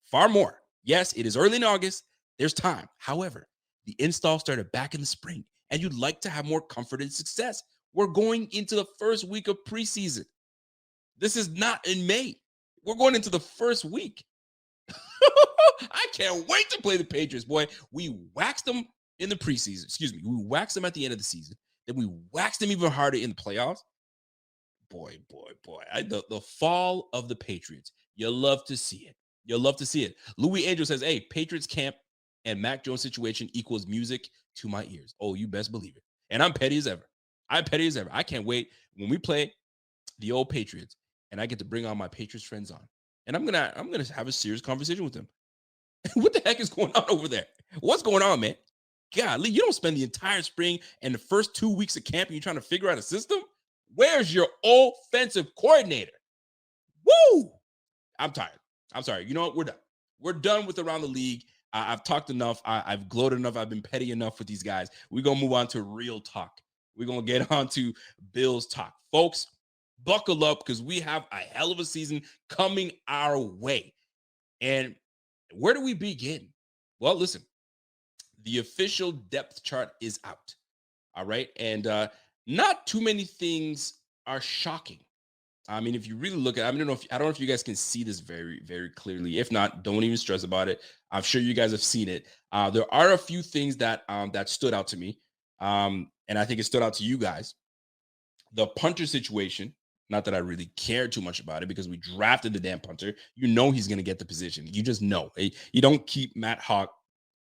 far more. Yes, it is early in August. There's time. However, the install started back in the spring, and you'd like to have more comfort and success. We're going into the first week of preseason. This is not in May. We're going into the first week. I can't wait to play the Patriots, boy. We waxed them in the preseason. Excuse me. We waxed them at the end of the season. Then we waxed them even harder in the playoffs. Boy. The fall of the Patriots. You love to see it. You'll love to see it. Louis Angel says, hey, Patriots camp and Mac Jones situation equals music to my ears. Oh, you best believe it. And I'm petty as ever. I can't wait when we play the old Patriots and I get to bring all my Patriots friends on. And I'm gonna have a serious conversation with them. What the heck is going on over there? What's going on, man? Golly, you don't spend the entire spring and the first 2 weeks of camp and you're trying to figure out a system? Where's your offensive coordinator? Woo! I'm tired. I'm sorry. You know what? We're done. We're done with Around the League. I've talked enough. I've gloated enough. I've been petty enough with these guys. We're going to move on to real talk. We're going to get on to Bills talk. Folks, buckle up because we have a hell of a season coming our way. And where do we begin? Well, listen, the official depth chart is out. All right. And not too many things are shocking. I mean, if you really look at, I don't know if you guys can see this very, very clearly. If not, don't even stress about it. I'm sure you guys have seen it. There are a few things that stood out to me, and I think it stood out to you guys. The punter situation. Not that I really cared too much about it because we drafted the damn punter. You know he's going to get the position. You just know. You don't keep Matt Hawk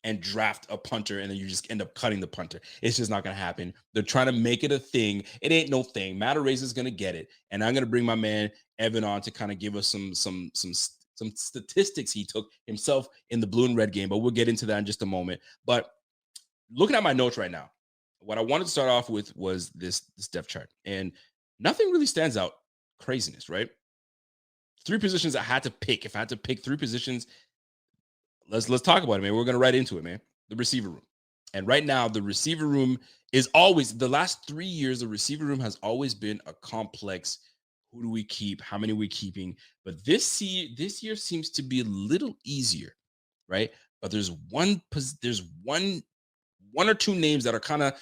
and draft a punter and then you just end up cutting the punter. It's just not going to happen. They're trying to make it a thing. It ain't no thing. Matt Araiza is going to get it. And I'm going to bring my man Evan on to kind of give us some statistics he took himself in the blue and red game, but we'll get into that in just a moment. But looking at my notes right now, what I wanted to start off with was this depth chart. And nothing really stands out. Craziness, right? 3 positions I had to pick. If I had to pick 3 positions, let's talk about it, man. We're going to right into it, man. The receiver room. And right now, the receiver room is always, the last 3 years, the receiver room has always been a complex. Who do we keep? How many are we keeping? But this year seems to be a little easier, right? But there's one or two names that are kind of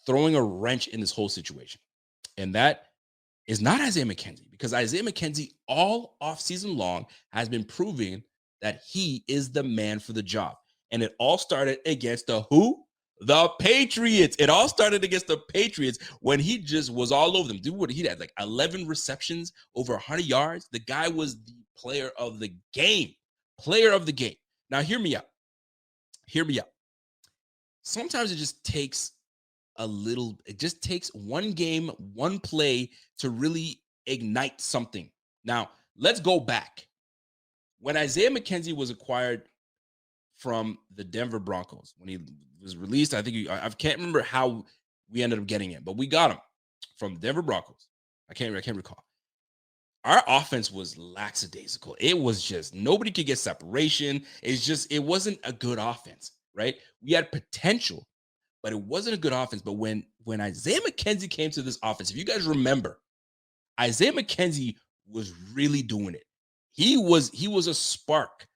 throwing a wrench in this whole situation. And that is not Isaiah McKenzie, because Isaiah McKenzie all offseason long has been proving that he is the man for the job. And it all started against the who? The Patriots. It all started against the Patriots when he just was all over them. Dude, what he had like 11 receptions, over 100 yards. The guy was the player of the game. Player of the game. Now, hear me out. Hear me out. Sometimes it just takes one game, one play to really ignite something. Now, let's go back. When Isaiah McKenzie was acquired from the Denver Broncos, when he was released, I can't remember how we ended up getting him, but we got him from the Denver Broncos. I can't recall. Our offense was lackadaisical. It was just nobody could get separation. It wasn't a good offense, right? We had potential, but it wasn't a good offense. But when Isaiah McKenzie came to this offense, if you guys remember, Isaiah McKenzie was really doing it. He was a spark.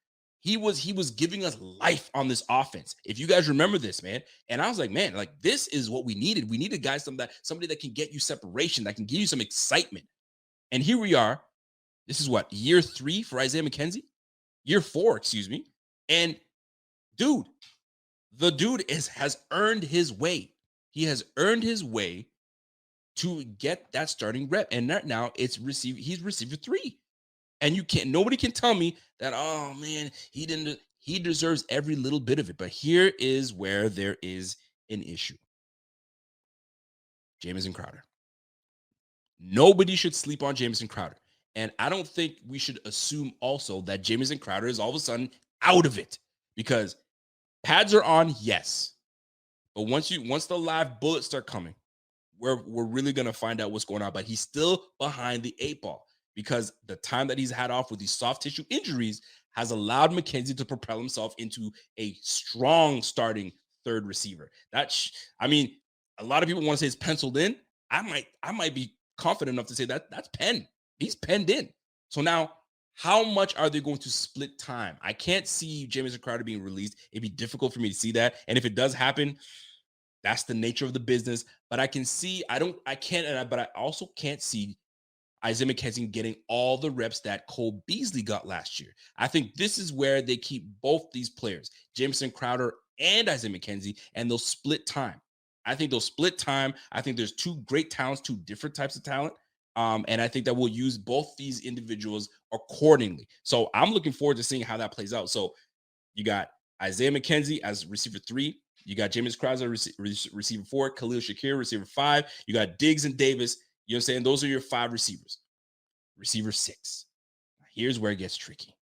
He was giving us life on this offense. If you guys remember this, man. And I was like, man, like this is what we needed. We needed guys, somebody that can get you separation, that can give you some excitement. And here we are. This is what, year 3 for Isaiah McKenzie? Year 4, excuse me. And dude, the dude has earned his way. He has earned his way to get that starting rep. And now he's receiver 3. And nobody can tell me that, oh man, he deserves every little bit of it. But here is where there is an issue. Jamison Crowder. Nobody should sleep on Jamison Crowder. And I don't think we should assume also that Jamison Crowder is all of a sudden out of it, because pads are on, yes. But once the live bullets start coming, we're really going to find out what's going on. But he's still behind the 8 ball, because the time that he's had off with these soft tissue injuries has allowed McKenzie to propel himself into a strong starting third receiver. A lot of people want to say it's penciled in. I might be confident enough to say that that's penned. He's penned in. So now, how much are they going to split time? I can't see Jamison Crowder being released. It'd be difficult for me to see that. And if it does happen, that's the nature of the business. But I also can't see Isaiah McKenzie getting all the reps that Cole Beasley got last year. I think this is where they keep both these players, Jamison Crowder and Isaiah McKenzie, and they'll split time. I think they'll split time. I think there's 2 great talents, 2 different types of talent. And I think that we'll use both these individuals accordingly. So I'm looking forward to seeing how that plays out. So you got Isaiah McKenzie as receiver 3. You got James Crowder, receiver 4. Khalil Shakir, receiver 5. You got Diggs and Davis. You know what I'm saying? Those are your 5 receivers. Receiver 6. Here's where it gets tricky.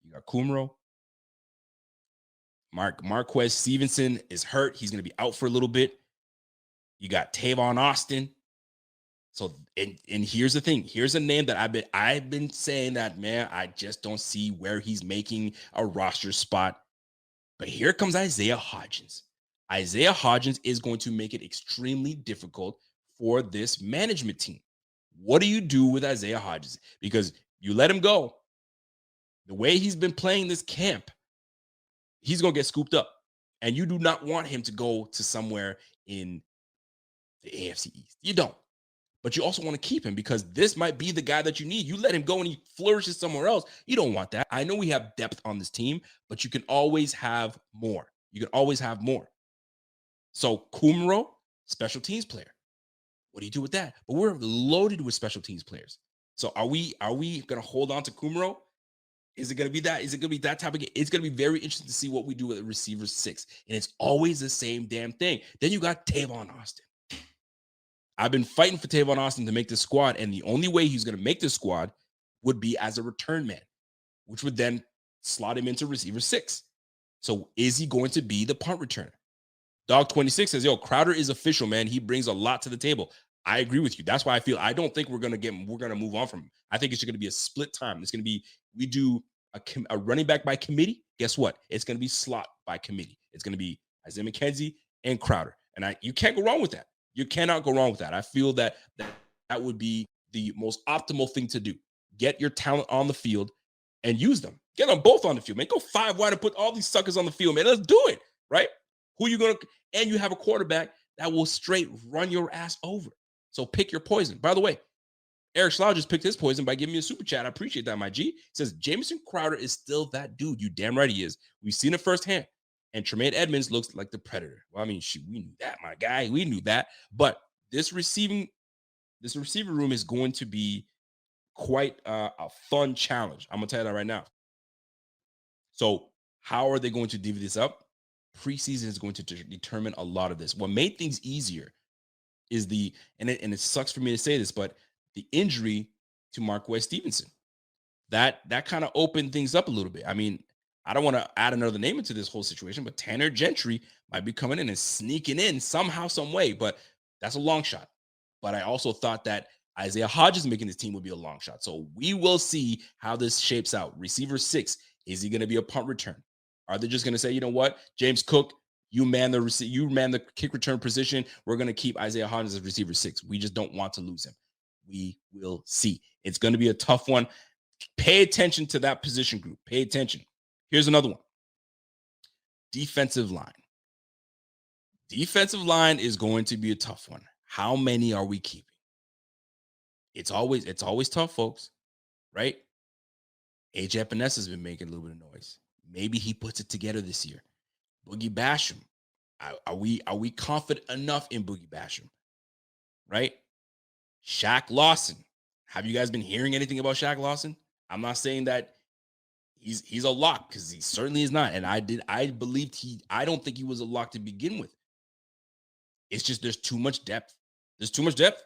You got Kumro. Marquez Stevenson is hurt. He's going to be out for a little bit. You got Tavon Austin. So, and here's the thing. Here's a name that I've been saying that, man, I just don't see where he's making a roster spot. But here comes Isaiah Hodgins. Isaiah Hodgins is going to make it extremely difficult for this management team. What do you do with Isaiah Hodgins? Because you let him go, the way he's been playing this camp, he's going to get scooped up. And you do not want him to go to somewhere in the AFC East. You don't. But you also want to keep him because this might be the guy that you need. You let him go and he flourishes somewhere else. You don't want that. I know we have depth on this team, but you can always have more. You can always have more. So Kumaro, special teams player. What do you do with that? But we're loaded with special teams players. So are we going to hold on to Kumaro? Is it going to be that? Is it going to be that type of game? It's going to be very interesting to see what we do with the receiver 6. And it's always the same damn thing. Then you got Tavon Austin. I've been fighting for Tavon Austin to make this squad, and the only way he's going to make this squad would be as a return man, which would then slot him into receiver 6. So is he going to be the punt returner? Dog 26 says, yo, Crowder is official, man. He brings a lot to the table. I agree with you. That's why I don't think we're going to move on from him. I think it's going to be a split time. It's going to be, we do a running back by committee. Guess what? It's going to be slot by committee. It's going to be Isaiah McKenzie and Crowder. And you can't go wrong with that. You cannot go wrong with that. I feel that would be the most optimal thing to do. Get your talent on the field and use them. Get them both on the field, man. Go 5 wide and put all these suckers on the field, man. Let's do it, right? Who you going to – and you have a quarterback that will straight run your ass over. So pick your poison. By the way, Eric Schlau just picked his poison by giving me a super chat. I appreciate that, my G. He says, Jamison Crowder is still that dude. You damn right he is. We've seen it firsthand. And Tremaine Edmonds looks like the predator. Well, I mean, shoot, we knew that, my guy. We knew that. But this receiver room is going to be quite a fun challenge. I'm going to tell you that right now. So how are they going to divvy this up? Preseason is going to determine a lot of this. What made things easier is and it sucks for me to say this, but the injury to Marquez Stevenson. That kind of opened things up a little bit. I mean, I don't want to add another name into this whole situation, but Tanner Gentry might be coming in and sneaking in somehow, some way, but that's a long shot. But I also thought that Isaiah Hodgins making this team would be a long shot. So we will see how this shapes out. Receiver 6, is he going to be a punt return? Are they just going to say, you know what, James Cook, you man the kick return position. We're going to keep Isaiah Hodgins as receiver 6. We just don't want to lose him. We will see. It's going to be a tough one. Pay attention to that position group. Pay attention. Here's another one. Defensive line. Defensive line is going to be a tough one. How many are we keeping? It's always tough, folks, right? AJ Epinesa has been making a little bit of noise. Maybe he puts it together this year. Boogie Basham. Are we confident enough in Boogie Basham? Right? Shaq Lawson. Have you guys been hearing anything about Shaq Lawson? I'm not saying that he's a lock, because he certainly is not. And I don't think he was a lock to begin with. It's just there's too much depth. There's too much depth.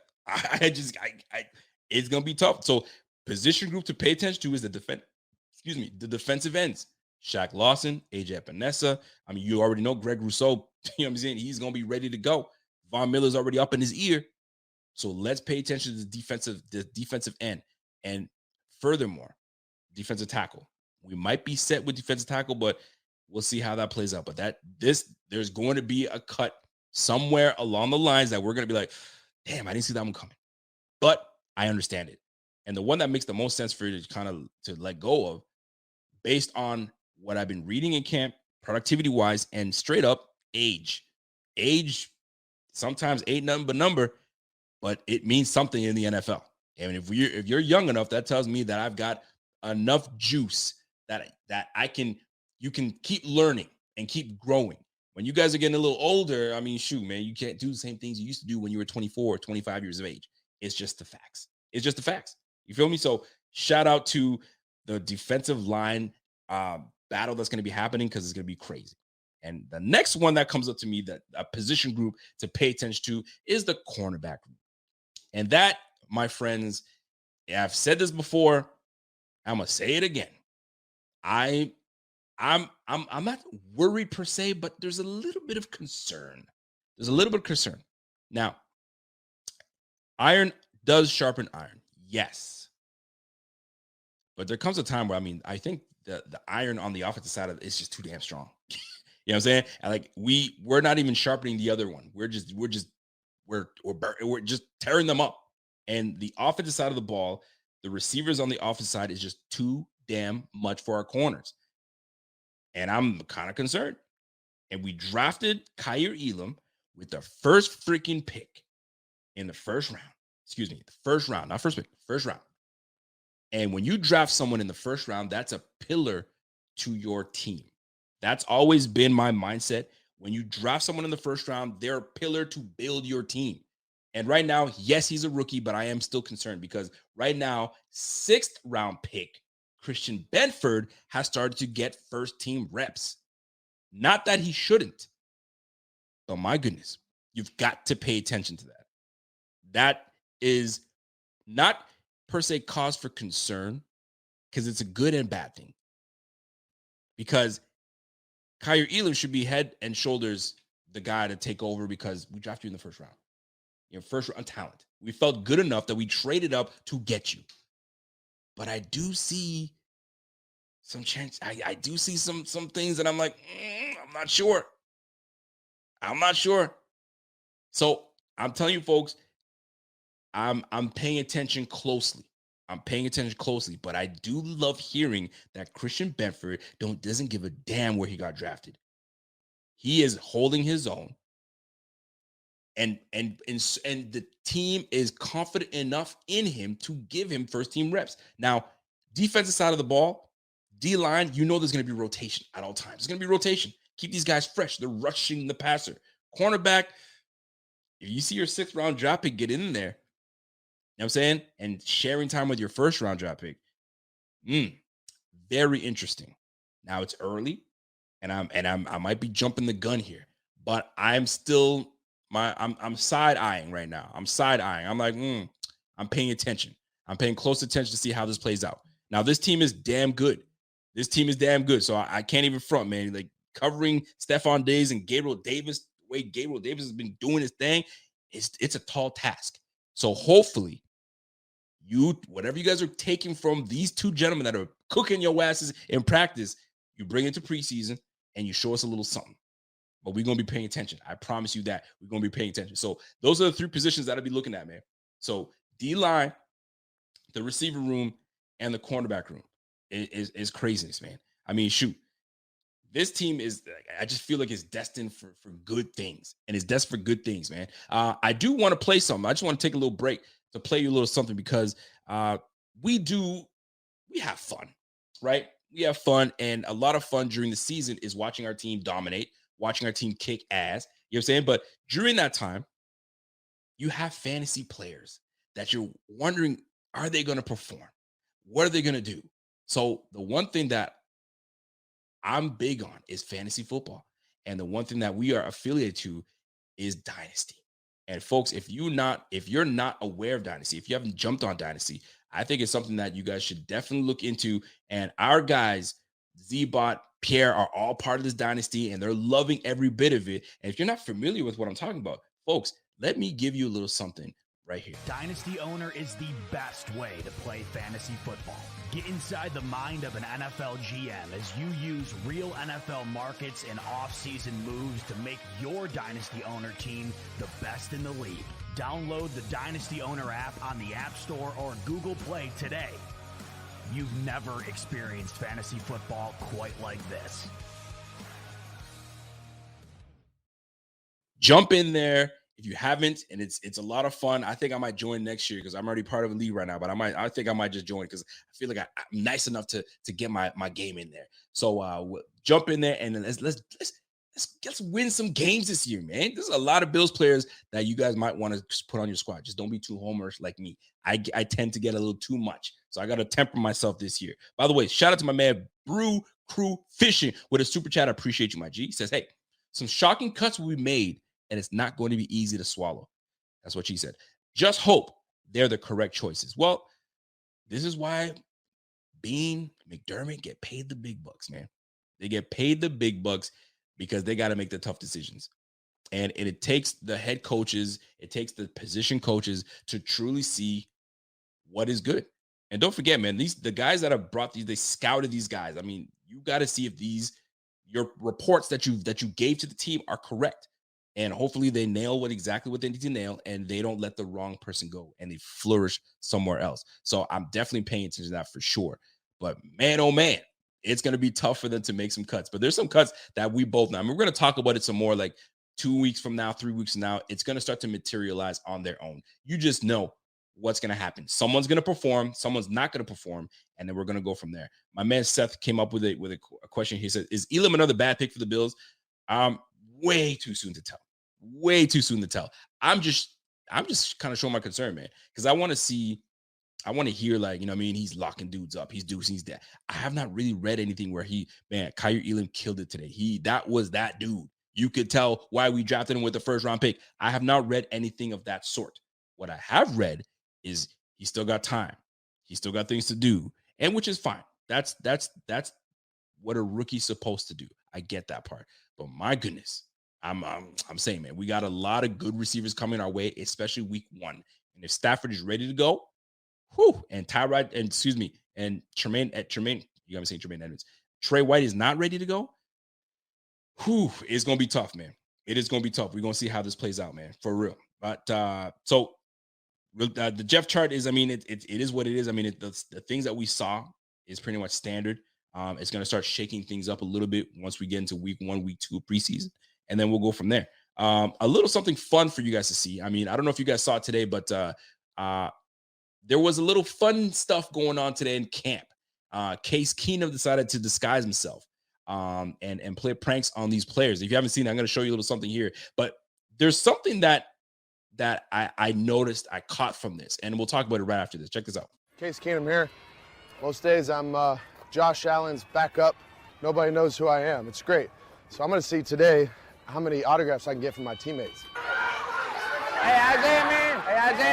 It's gonna be tough. So position group to pay attention to is the defensive ends. Shaq Lawson, AJ Epinesa. I mean, you already know Greg Rousseau. You know what I'm saying? He's gonna be ready to go. Von Miller's already up in his ear. So let's pay attention to the defensive end. And furthermore, defensive tackle. We might be set with defensive tackle, but we'll see how that plays out. But there's going to be a cut somewhere along the lines that we're going to be like, damn, I didn't see that one coming. But I understand it. And the one that makes the most sense for you to kind of to let go of, based on what I've been reading in camp, productivity-wise, and straight up age. Age sometimes ain't nothing but number, but it means something in the NFL. And if you're young enough, that tells me that I've got enough juice that you can keep learning and keep growing. When you guys are getting a little older, I mean, shoot, man, you can't do the same things you used to do when you were 24 or 25 years of age. It's just the facts. It's just the facts. You feel me? So shout out to the defensive line battle that's going to be happening, because it's going to be crazy. And the next one that comes up to me, that a position group to pay attention to, is the cornerback group. And that, my friends, I've said this before, I'm gonna say it again. I'm not worried per se, but there's a little bit of concern. Now, Iron does sharpen iron. Yes. But there comes a time where, I think the iron on the offensive side of it is just too damn strong. You know what I'm saying? And like we're not even sharpening the other one. We're just tearing them up. And the offensive side of the ball, the receivers on the offensive side is just too damn much for our corners. And I'm kind of concerned. And we drafted Kyer Elam with the first freaking pick in the first round. Excuse me, the first round, not first pick, first round. And when you draft someone in the first round, that's a pillar to your team. That's always been my mindset. When you draft someone in the first round, they're a pillar to build your team. And right now, yes, he's a rookie, but I am still concerned because right now, 6th round pick, Christian Benford has started to get first team reps. Not that he shouldn't, but my goodness, you've got to pay attention to that. That is not per se cause for concern because it's a good and bad thing. Because Kyer Elam should be head and shoulders the guy to take over because we drafted you in the first round. You're first round talent. We felt good enough that we traded up to get you. But I do see some chance. I do see some things that I'm like, I'm not sure. I'm not sure. So I'm telling you, folks, I'm paying attention closely. But I do love hearing that Christian Benford doesn't give a damn where he got drafted. He is holding his own. And the team is confident enough in him to give him first team reps. Now, defensive side of the ball, D-line, there's going to be rotation at all times. There's going to be rotation. Keep these guys fresh. They're rushing the passer. Cornerback, if you see your 6th round draft pick get in there, you know what I'm saying? And sharing time with your 1st round draft pick. Very interesting. Now it's early, and I might be jumping the gun here, but I'm still I'm side eyeing right now. I'm side eyeing. I'm like, I'm paying attention. I'm paying close attention to see how this plays out. Now, this team is damn good. So I can't even front, man. Like covering Stephon Diggs and Gabriel Davis, the way Gabriel Davis has been doing his thing, it's a tall task. So hopefully, whatever you guys are taking from these two gentlemen that are cooking your asses in practice, you bring it to preseason and you show us a little something. But we're going to be paying attention. I promise you that. We're going to be paying attention. So those are the 3 positions that I'll be looking at, man. So D-line, the receiver room, and the cornerback room is craziness, man. I mean, shoot. This team I just feel like it's destined for good things. And it's destined for good things, man. I do want to play something. I just want to take a little break to play you a little something because we have fun, right? We have fun. And a lot of fun during the season is watching our team dominate, watching our team kick ass. You know what I'm saying? But during that time, you have fantasy players that you're wondering, are they going to perform? What are they going to do? So the one thing that I'm big on is fantasy football. And the one thing that we are affiliated to is Dynasty. And folks, if you're not aware of Dynasty, if you haven't jumped on Dynasty, I think it's something that you guys should definitely look into. And our guys, Z-Bot, Pierre, are all part of this Dynasty, and they're loving every bit of it. And if you're not familiar with what I'm talking about, folks, let me give you a little something right here. Dynasty Owner is the best way to play fantasy football. Get inside the mind of an NFL GM as you use real NFL markets and off-season moves to make your Dynasty Owner team the best in the league. Download the Dynasty Owner app on the App Store or Google Play today. You've never experienced fantasy football quite like this. Jump in there if you haven't, and it's a lot of fun. I think I might join next year because I'm already part of a league right now, but I think I might just join because I feel like I'm nice enough to get my game in there. So jump in there and let's win some games this year, man. There's a lot of Bills players that you guys might want to put on your squad. Just don't be too homers like me. I tend to get a little too much, so I got to temper myself this year. By the way, shout out to my man Brew Crew Fishing with a super chat. I appreciate you, my G. He says, hey, some shocking cuts will be made, and it's not going to be easy to swallow. That's what she said. Just hope they're the correct choices. Well, this is why Bean, McDermott get paid the big bucks, man. They get paid the big bucks because they got to make the tough decisions. And it takes the head coaches, it takes the position coaches to truly see what is good. And don't forget, man, the guys that have brought these, they scouted these guys. I mean, you got to see if your reports that you gave to the team are correct. And hopefully they nail exactly what they need to nail, and they don't let the wrong person go and they flourish somewhere else. So I'm definitely paying attention to that for sure. But man, oh man, it's going to be tough for them to make some cuts. But there's some cuts that we both know. I mean, we're going to talk about it some more like 2 weeks from now, 3 weeks from now. It's going to start to materialize on their own. You just know what's going to happen. Someone's going to perform, someone's not going to perform, and then we're going to go from there. My man Seth came up with a question. He said, is Elam another bad pick for the Bills? Way too soon to tell. Way too soon to tell. I'm just kind of showing my concern, man, because I want to hear, like, you know what I mean, he's locking dudes up, he's that. I have not really read anything where Kaiir Elam killed it today. That was that dude. You could tell why we drafted him with the first round pick. I have not read anything of that sort. What I have read is he still got time. He still got things to do, and which is fine. That's what a rookie's supposed to do. I get that part. But my goodness, I'm saying, man, we got a lot of good receivers coming our way, especially week 1. And if Stafford is ready to go, and Tyrod, and Tremaine, you got me saying Tremaine Edmonds, Trey White is not ready to go, it's going to be tough, man. It is going to be tough. We're going to see how this plays out, man, for real. But so the Jeff chart is, I mean, it is what it is. I mean, the things that we saw is pretty much standard. It's going to start shaking things up a little bit once we get into week 1, week 2 of preseason, and then we'll go from there. A little something fun for you guys to see. I mean, I don't know if you guys saw it today, but there was a little fun stuff going on today in camp. Case Keenum decided to disguise himself and play pranks on these players. If you haven't seen it, I'm going to show you a little something here. But there's something that I noticed, I caught from this, and we'll talk about it right after this. Check this out. Case Keenum here. Most days I'm Josh Allen's backup. Nobody knows who I am. It's great. So I'm going to see today how many autographs I can get from my teammates. Hey, Isaiah,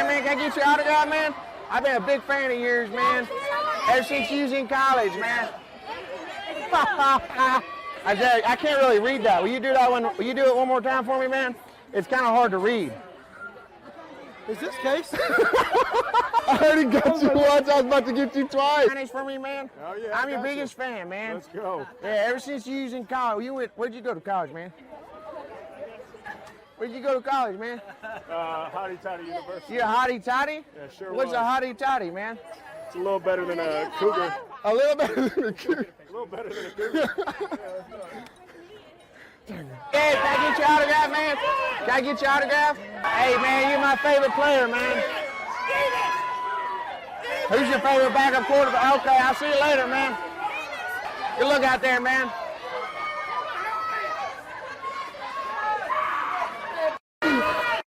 man, can I get your autograph, man? I've been a big fan of yours, man. Ever since you was in college, man. Isaiah, I can't really read that. Will you do it one more time for me, man? It's kind of hard to read. Is this Case? I already got you once. I was about to get you twice. Finish for me, man. Oh, yeah, I'm your biggest fan, man. Let's go. Yeah, ever since you was in college. Where'd you go to college, man? Where'd you go to college, man? Hotty Toddy University. You a hotty toddy? Yeah, sure. What's a hotty toddy, man? It's a little better than a cougar. A little better than a cougar. A little better than a cougar. Hey, can I get your autograph, man? Can I get your autograph? Hey, man, you're my favorite player, man. Who's your favorite backup quarterback? Okay, I'll see you later, man. Good look out there, man.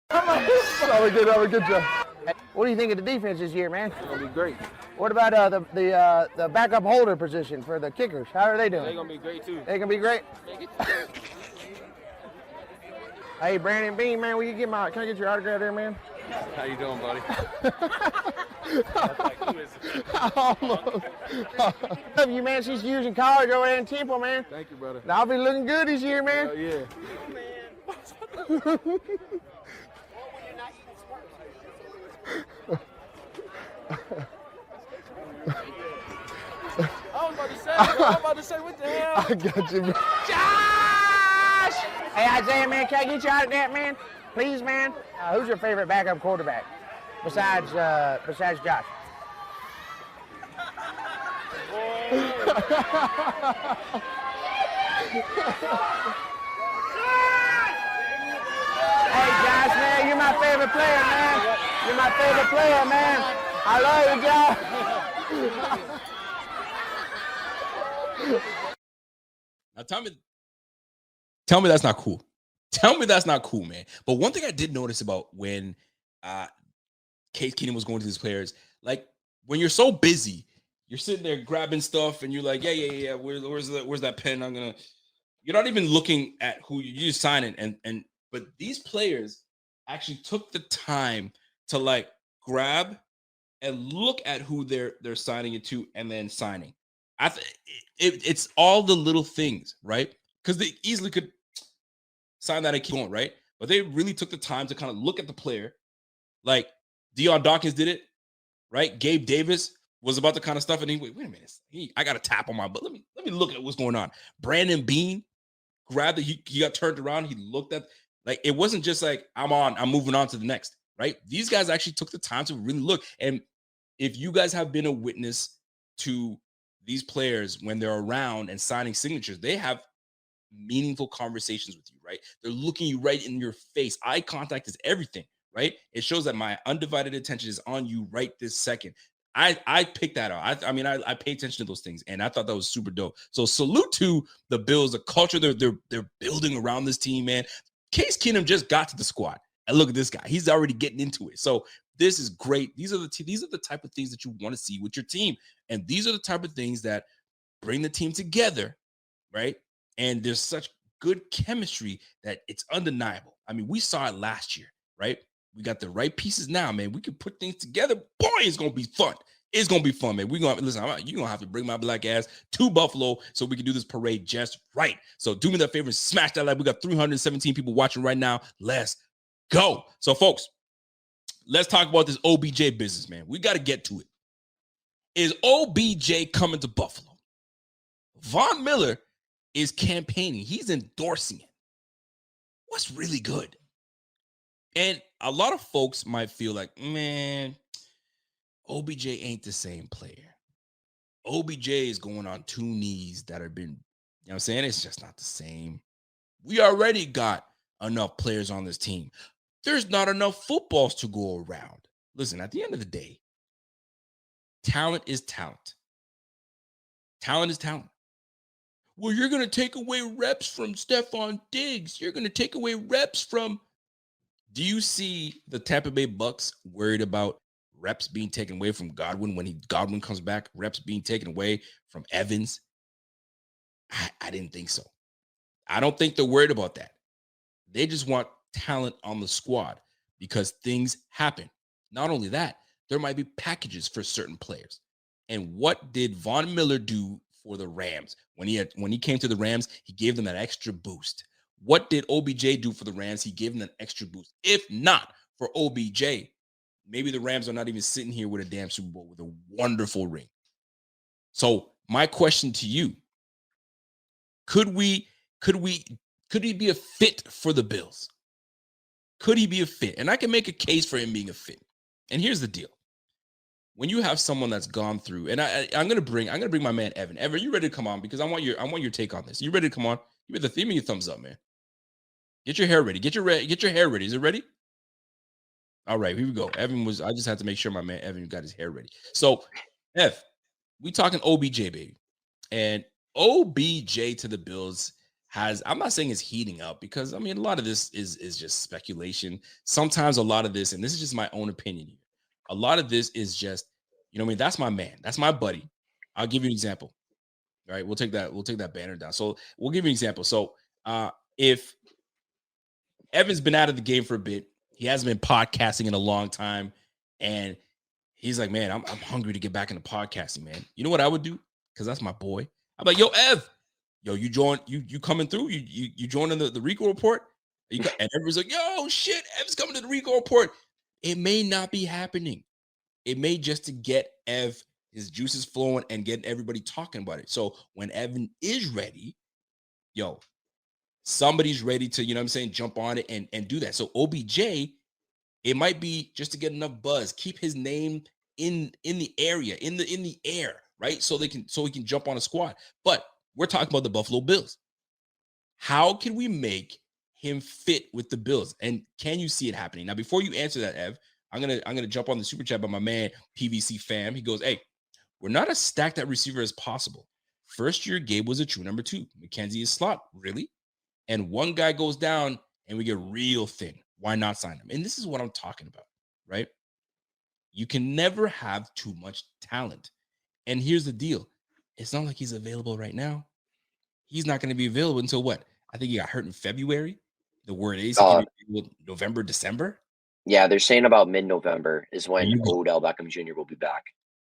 Have a good job. What do you think of the defense this year, man? It's going to be great. What about the backup holder position for the kickers? How are they doing? They're going to be great, too. They gonna be great? Hey, Brandon Bean, man, can I get your autograph there, man? How you doing, buddy? Love you, man, since you was in college over there in Temple, man. Thank you, brother. I'll be looking good this year, man. Oh, yeah. I was about to say, what the hell? I got you, bro. Josh! Hey, Isaiah, man, can I get you out of that, man? Please, man. Who's your favorite backup quarterback besides Josh? Hey, Josh, man, you're my favorite player, man. You're my favorite player, man. I love you, Josh. Now tell me that's not cool. Tell me that's not cool, man. But one thing I did notice about when Case Keenum was going to these players, like when you're so busy, you're sitting there grabbing stuff and you're like, yeah. Where's that pen? You're not even looking at who you just signing. But these players actually took the time to like grab and look at who they're signing it to and then signing. It's all the little things, right? Because they easily could sign that and keep going, right? but they really took the time to kind of look at the player. Like Deion Dawkins did it, right? Gabe Davis was about the kind of stuff, and wait a minute, I got a tap on my butt. Let me look at what's going on. Brandon Bean grabbed it. He got turned around. He looked at, like, it wasn't just like I'm moving on to the next, right? These guys actually took the time to really look. And if you guys have been a witness to these players when they're around and signing signatures, they have meaningful conversations with you, right? They're looking you right in your face. Eye contact is everything, right? It shows that my undivided attention is on you right this second. I picked that out. I pay attention to those things, and I thought that was super dope. So salute to the Bills, the culture they're building around this team, man. Case Keenum just got to the squad, and look at this guy. He's already getting into it. So this is great. These are the type of things that you want to see with your team, and these are the type of things that bring the team together, right? And there's such good chemistry that it's undeniable. I mean, we saw it last year, right? We got the right pieces now, man. We can put things together. Boy, it's gonna be fun. It's gonna be fun, man. We're gonna listen. You're gonna have to bring my black ass to Buffalo so we can do this parade just right. So do me that favor and smash that like. We got 317 people watching right now. Let's go. So, folks, let's talk about this OBJ business, man. We got to get to it. Is OBJ coming to Buffalo? Von Miller is campaigning. He's endorsing it. What's really good? And a lot of folks might feel like, man, OBJ ain't the same player. OBJ is going on two knees that have been, you know what I'm saying? It's just not the same. We already got enough players on this team. There's not enough footballs to go around. Listen, at the end of the day, talent is talent. Talent is talent. Well, you're going to take away reps from Stephon Diggs. You're going to take away reps from... Do you see the Tampa Bay Bucks worried about reps being taken away from Godwin when Godwin comes back? Reps being taken away from Evans? I didn't think so. I don't think they're worried about that. They just want talent on the squad because things happen. Not only that, there might be packages for certain players. And what did Von Miller do for the Rams? When he came to the Rams, he gave them that extra boost. What did OBJ do for the Rams? He gave them an extra boost. If not for OBJ, maybe the Rams are not even sitting here with a damn Super Bowl with a wonderful ring. So my question to you, could he be a fit for the Bills? Could he be a fit? And I can make a case for him being a fit. And here's the deal. When you have someone that's gone through, and I'm gonna bring my man Evan. Evan, you ready to come on? Because I want your take on this. You ready to come on? You better give me your thumbs up, man. Get your hair ready. Get your hair ready. Is it ready? All right, here we go. I just had to make sure my man Evan got his hair ready. So, Ev, we talking OBJ, baby. And OBJ to the Bills I'm not saying it's heating up because, I mean, a lot of this is just speculation. Sometimes a lot of this, and this is just my own opinion here, a lot of this is just, you know what I mean? That's my man. That's my buddy. I'll give you an example. All right, we'll take that banner down. So we'll give you an example. So if Evan's been out of the game for a bit, he hasn't been podcasting in a long time, and he's like, man, I'm hungry to get back into podcasting, man. You know what I would do? Because that's my boy. I'm like, yo, Ev, you coming through? You joining the Rico report? And everybody's like, yo, shit, Ev's coming to the Rico report. It may not be happening. It may just to get Ev his juices flowing and getting everybody talking about it. So when Evan is ready, yo, somebody's ready to, you know what I'm saying, jump on it and do that. So OBJ, it might be just to get enough buzz, keep his name in the area, in the air, right? So he can jump on a squad. But we're talking about the Buffalo Bills. How can we make him fit with the Bills? And can you see it happening? Now, before you answer that, Ev, I'm gonna jump on the super chat by my man PVC fam. He goes, hey, we're not as stacked at receiver as possible. First year, Gabe was a true number 2. McKenzie is slot, really? And one guy goes down and we get real thin. Why not sign him? And this is what I'm talking about, right? You can never have too much talent. And here's the deal. It's not like he's available right now. He's not going to be available until what? I think he got hurt in February. The word is he can be available November, December. Yeah, they're saying about mid-November is when Odell Beckham Jr. will be back.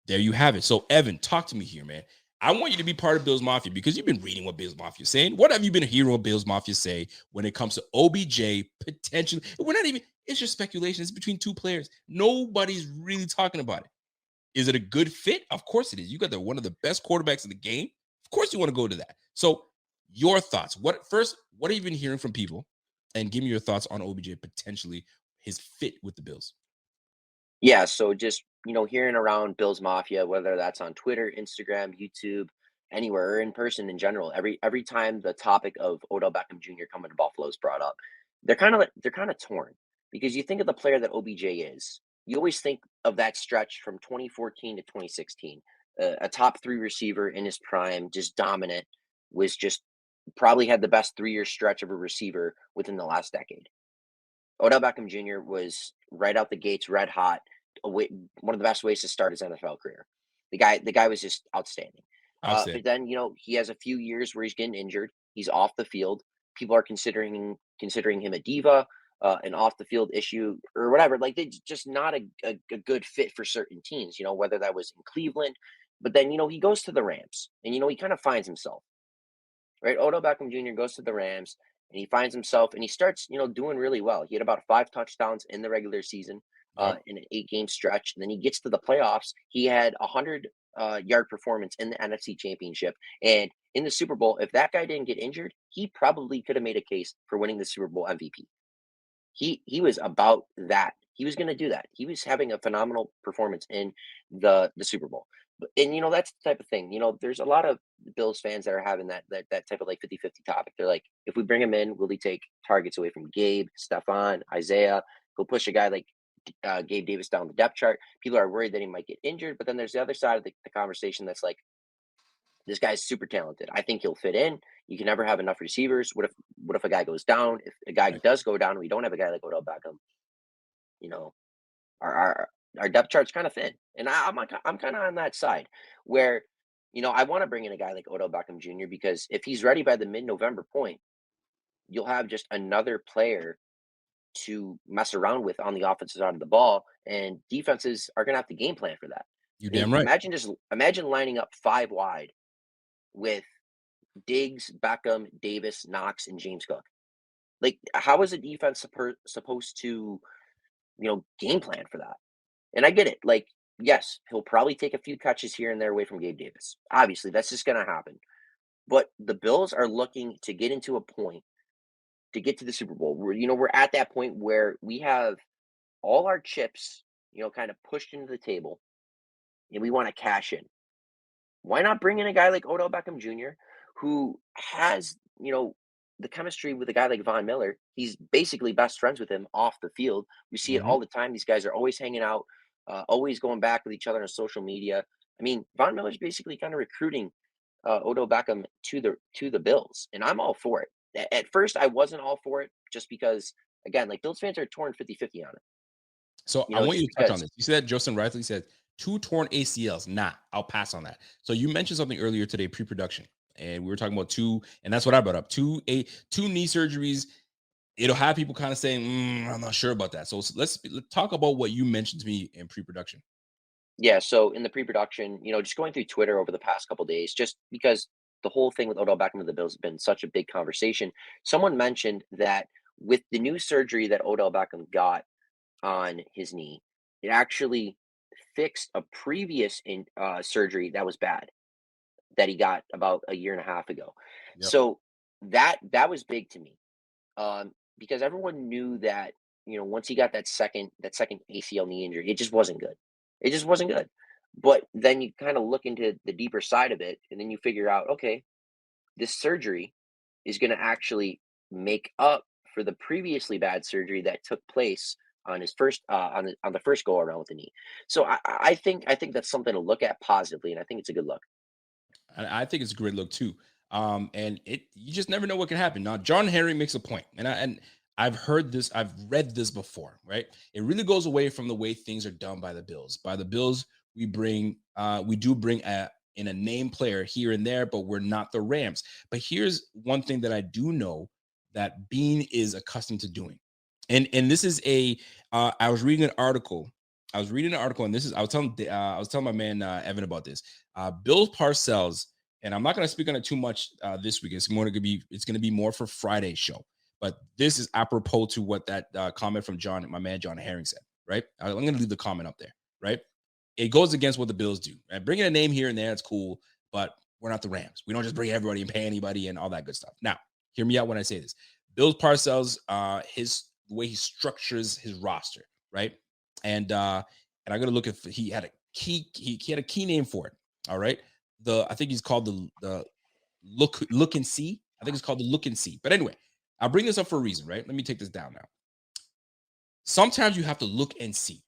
There you have it. So, Evan, talk to me here, man. I want you to be part of Bills Mafia because you've been reading what Bills Mafia is saying. What have you been hearing what Bills Mafia say when it comes to OBJ potentially? We're not even, it's just speculation. It's between two players. Nobody's really talking about it. Is it a good fit? Of course it is. You got one of the best quarterbacks in the game. Of course you want to go to that. So your thoughts. What have you been hearing from people? And give me your thoughts on OBJ potentially his fit with the Bills. Yeah, so just, hearing around Bills Mafia, whether that's on Twitter, Instagram, YouTube, anywhere, or in person in general, every time the topic of Odell Beckham Jr. coming to Buffalo is brought up, they're kind of torn because you think of the player that OBJ is. You always think of that stretch from 2014 to 2016, a top 3 receiver in his prime, just dominant, was just probably had the best 3-year stretch of a receiver within the last decade. Odell Beckham Jr. was right out the gates, red hot, one of the best ways to start his NFL career. The guy was just outstanding. But then, he has a few years where he's getting injured. He's off the field. People are considering him a diva, an off the field issue or whatever. Like, they just not a good fit for certain teams, whether that was in Cleveland. But then, he goes to the Rams and, he kind of finds himself. Right? Odell Beckham Jr. goes to the Rams and he finds himself and he starts, doing really well. He had about 5 touchdowns in the regular season in an 8-game stretch. And then he gets to the playoffs. He had 100-yard performance in the NFC Championship. And in the Super Bowl, if that guy didn't get injured, he probably could have made a case for winning the Super Bowl MVP. He was about that. He was going to do that. He was having a phenomenal performance in the Super Bowl. And, that's the type of thing, there's a lot of Bills fans that are having that type of like 50-50 topic. They're like, if we bring him in, will he take targets away from Gabe, Stephon, Isaiah? He'll push a guy like Gabe Davis down the depth chart. People are worried that he might get injured. But then there's the other side of the conversation that's like, this guy's super talented. I think he'll fit in. You can never have enough receivers. What if a guy goes down? If a guy does go down, we don't have a guy like Odell Beckham. Our depth chart's kind of thin, and I'm kind of on that side where, I want to bring in a guy like Odell Beckham Jr. because if he's ready by the mid-November point, you'll have just another player to mess around with on the offensive side of the ball, and defenses are going to have to game plan for that. You're damn right. Imagine lining up 5 wide with Diggs, Beckham, Davis, Knox, and James Cook. Like, how is a defense supposed to, game plan for that? And I get it. Like, yes, he'll probably take a few catches here and there away from Gabe Davis. Obviously, that's just going to happen. But the Bills are looking to get into a point to get to the Super Bowl. We're at that point where we have all our chips, kind of pushed into the table, and we want to cash in. Why not bring in a guy like Odell Beckham Jr., who has, the chemistry with a guy like Von Miller? He's basically best friends with him off the field. We see it all the time. These guys are always hanging out, always going back with each other on social media. I mean, Von Miller's basically kind of recruiting Odell Beckham to the Bills, and I'm all for it. At first, I wasn't all for it just because, again, like, Bills fans are torn 50-50 on it. So I want you to touch on this. You said Justin Reithley said 2 torn ACLs. I'll pass on that. So you mentioned something earlier today, pre-production, and we were talking about 2, and that's what I brought up. 2 knee surgeries. It'll have people kind of saying, I'm not sure about that. So let's talk about what you mentioned to me in pre-production. Yeah, so in the pre-production, just going through Twitter over the past couple of days, just because the whole thing with Odell Beckham to the Bills has been such a big conversation. Someone mentioned that with the new surgery that Odell Beckham got on his knee, it actually fixed a previous surgery that was bad that he got about a year and a half ago. Yep. So that was big to me, because everyone knew that, once he got that second ACL knee injury, it just wasn't good. It just wasn't good. But then you kind of look into the deeper side of it, and then you figure out, okay, this surgery is going to actually make up for the previously bad surgery that took place on his first on the first go around with the knee. So I think that's something to look at positively, and I think it's a good look. I think it's a great look too. And you just never know what can happen. Now, John Henry makes a point, and I've heard this, I've read this before, right? It really goes away from the way things are done by the Bills. By the Bills, we do bring in a name player here and there, but we're not the Rams. But here's one thing that I do know that Bean is accustomed to doing. And this is I was reading an article. And this is I was telling my man Evan about this. Bill Parcells and I'm not going to speak on it too much this week. It's going to be more for Friday's show. But this is apropos to what that comment from my man John Herring said, right? I'm going to leave the comment up there, right? It goes against what the Bills do. Right? Bringing a name here and there, it's cool, but we're not the Rams. We don't just bring everybody and pay anybody and all that good stuff. Now, hear me out when I say this. Bill Parcells, the way he structures his roster, right? And I got to look at. He had a key name for it. All right, I think he's called the look and see. I think it's called the look and see. But anyway, I'll bring this up for a reason, right? Let me take this down now. Sometimes you have to look and see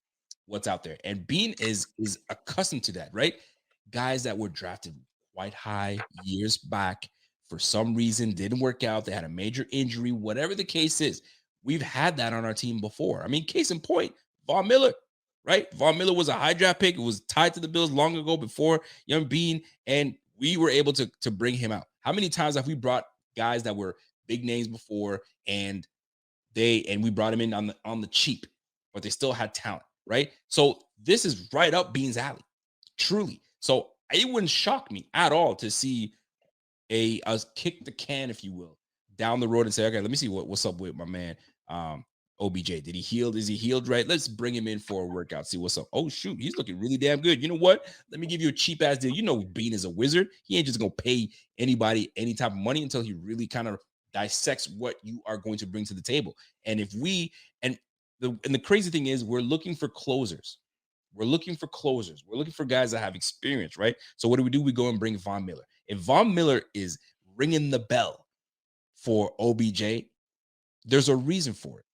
what's out there, and Bean is accustomed to that, right? Guys that were drafted quite high years back, for some reason didn't work out. They had a major injury, whatever the case is. We've had that on our team before. I mean, case in point, Von Miller, right? Von Miller was a high draft pick. It was tied to the Bills long ago before young Bean, and we were able to bring him out. How many times have we brought guys that were big names before and we brought him in on the cheap, but they still had talent, right? So this is right up Bean's alley, truly. So it wouldn't shock me at all to see us kick the can, if you will, down the road and say, okay, let me see what's up with my man OBJ. Did he heal? Is he healed right? Let's bring him in for a workout, see what's up. Oh shoot, he's looking really damn good. You know what? Let me give you a cheap ass deal. You know, Bean is a wizard. He ain't just gonna pay anybody any type of money until he really kind of dissects what you are going to bring to the table. And the crazy thing is, we're looking for closers. We're looking for guys that have experience, right? So what do? We go and bring Von Miller. If Von Miller is ringing the bell for OBJ, there's a reason for it.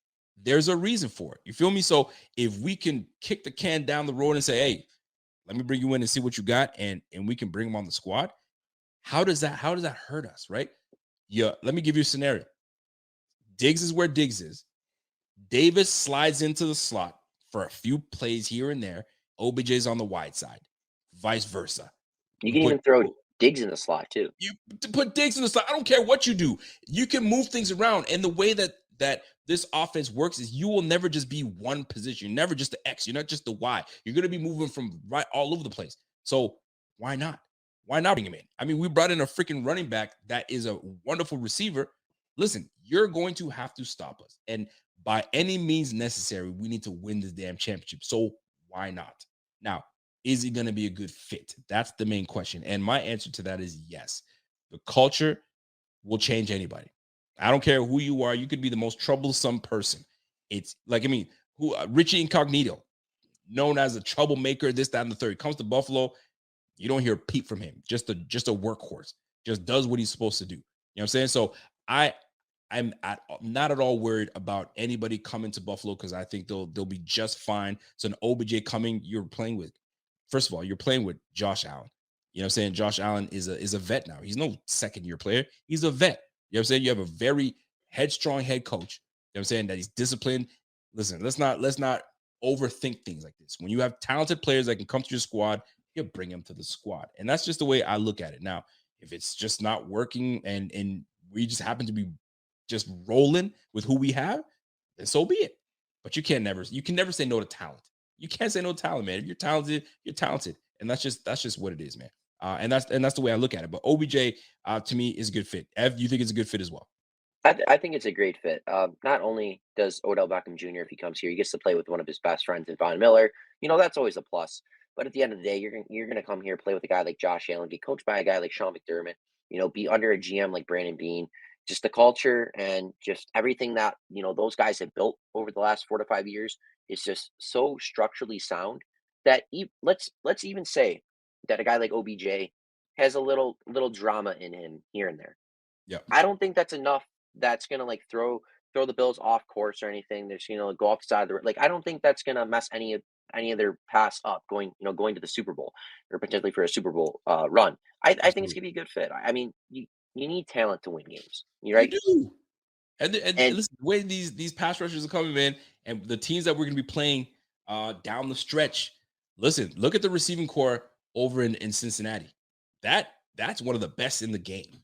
You feel me? So if we can kick the can down the road and say, hey, let me bring you in and see what you got, and we can bring him on the squad, how does that hurt us, right? Yeah, let me give you a scenario. Diggs is where Diggs is. Davis slides into the slot for a few plays here and there. OBJ's on the wide side, vice versa. You can even throw Diggs in the slot too. You put Diggs in the slot. I don't care what you do. You can move things around. And the way that this offense works is you will never just be one position. You're never just the X. You're not just the Y. You're going to be moving from right all over the place. So why not? Why not bring him in? I mean, we brought in a freaking running back that is a wonderful receiver. Listen, you're going to have to stop us. And by any means necessary, we need to win this damn championship. So why not? Now, is he going to be a good fit? That's the main question. And my answer to that is yes. The culture will change anybody. I don't care who you are. You could be the most troublesome person. It's like, Richie Incognito, known as a troublemaker, this, that, and the third. Comes to Buffalo, you don't hear a peep from him. Just a workhorse. Just does what he's supposed to do. You know what I'm saying? So I'm not at all worried about anybody coming to Buffalo, because I think they'll be just fine. So an OBJ coming, you're playing with Josh Allen. You know what I'm saying? Josh Allen is a vet now. He's no second-year player. He's a vet. You know what I'm saying? You have a very headstrong head coach. You know what I'm saying? That he's disciplined. Listen, let's not overthink things like this. When you have talented players that can come to your squad, you bring them to the squad. And that's just the way I look at it. Now, if it's just not working and we just happen to be just rolling with who we have, then so be it. But you can never say no to talent. You can't say no to talent, man. If you're talented, you're talented. And that's just what it is, man. And that's the way I look at it. But OBJ, to me, is a good fit. Ev, you think it's a good fit as well? I think it's a great fit. Not only does Odell Beckham Jr., if he comes here, he gets to play with one of his best friends in Von Miller. You know, that's always a plus. But at the end of the day, you're gonna come here, play with a guy like Josh Allen, be coached by a guy like Sean McDermott, you know, be under a GM like Brandon Beane. Just the culture and just everything that, you know, those guys have built over the last 4 to 5 years is just so structurally sound that let's even say that a guy like OBJ has a little drama in him here and there. Yeah. I don't think that's enough. That's gonna like throw the Bills off course or anything. There's go off the side of the like. I don't think that's gonna mess any of their pass up going to the Super Bowl or potentially for a Super Bowl run. I think it's gonna be a good fit. I mean, you need talent to win games. You're right. You do. And listen, the way these pass rushers are coming, man, and the teams that we're gonna be playing down the stretch. Listen, look at the receiving core over in Cincinnati. That's one of the best in the game.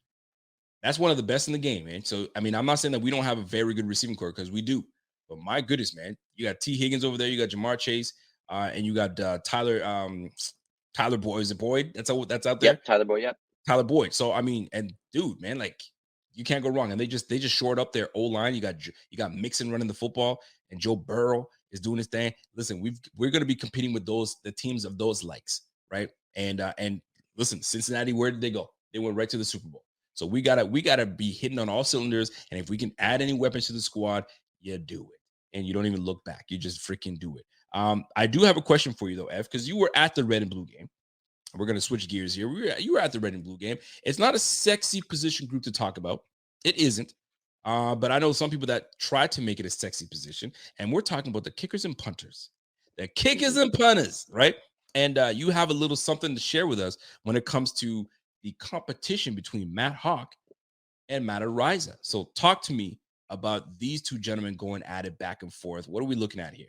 That's one of the best in the game, man. So, I mean, I'm not saying that we don't have a very good receiving core, because we do. But my goodness, man, you got T. Higgins over there, you got Jamar Chase, and you got Tyler Boyd. Is it Boyd? That's out there. Yep, Tyler Boyd. Yep. Tyler Boyd. So I mean, and dude, man, like you can't go wrong. And they just shored up their O-line. You got Mixon running the football, and Joe Burrow is doing his thing. Listen, we're going to be competing with the teams of those likes, right? And listen, Cincinnati, where did they go? They went right to the Super Bowl. So we gotta be hitting on all cylinders. And if we can add any weapons to the squad, you do it, and you don't even look back. You just freaking do it. I do have a question for you though, F, because you were at the red and blue game. We're going to switch gears here. You were at the red and blue game. It's not a sexy position group to talk about. It isn't. But I know some people that try to make it a sexy position. And we're talking about the kickers and punters. The kickers and punters, right? And you have a little something to share with us when it comes to the competition between Matt Hawk and Matt Ariza. So talk to me about these two gentlemen going at it back and forth. What are we looking at here?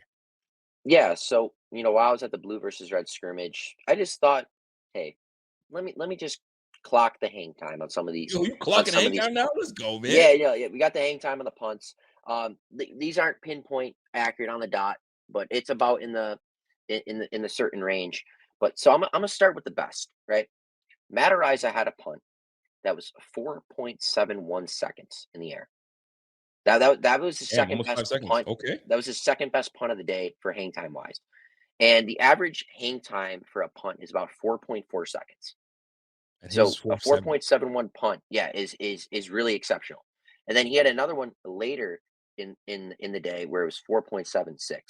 Yeah, so while I was at the blue versus red scrimmage, I just thought, hey, let me just clock the hang time on some of these. Yo, you clocking hang time now? Let's go, man. Yeah. We got the hang time on the punts. These aren't pinpoint accurate on the dot, but it's about in the certain range. But so I'm gonna start with the best, right? Matt Ariza had a punt that was 4.71 seconds in the air. That was his second best punt. Okay. That was his second best punt of the day for hang time wise. And the average hang time for a punt is about 4.4 seconds. And so a 4.71 punt, is really exceptional. And then he had another one later in the day where it was 4.76. Yep.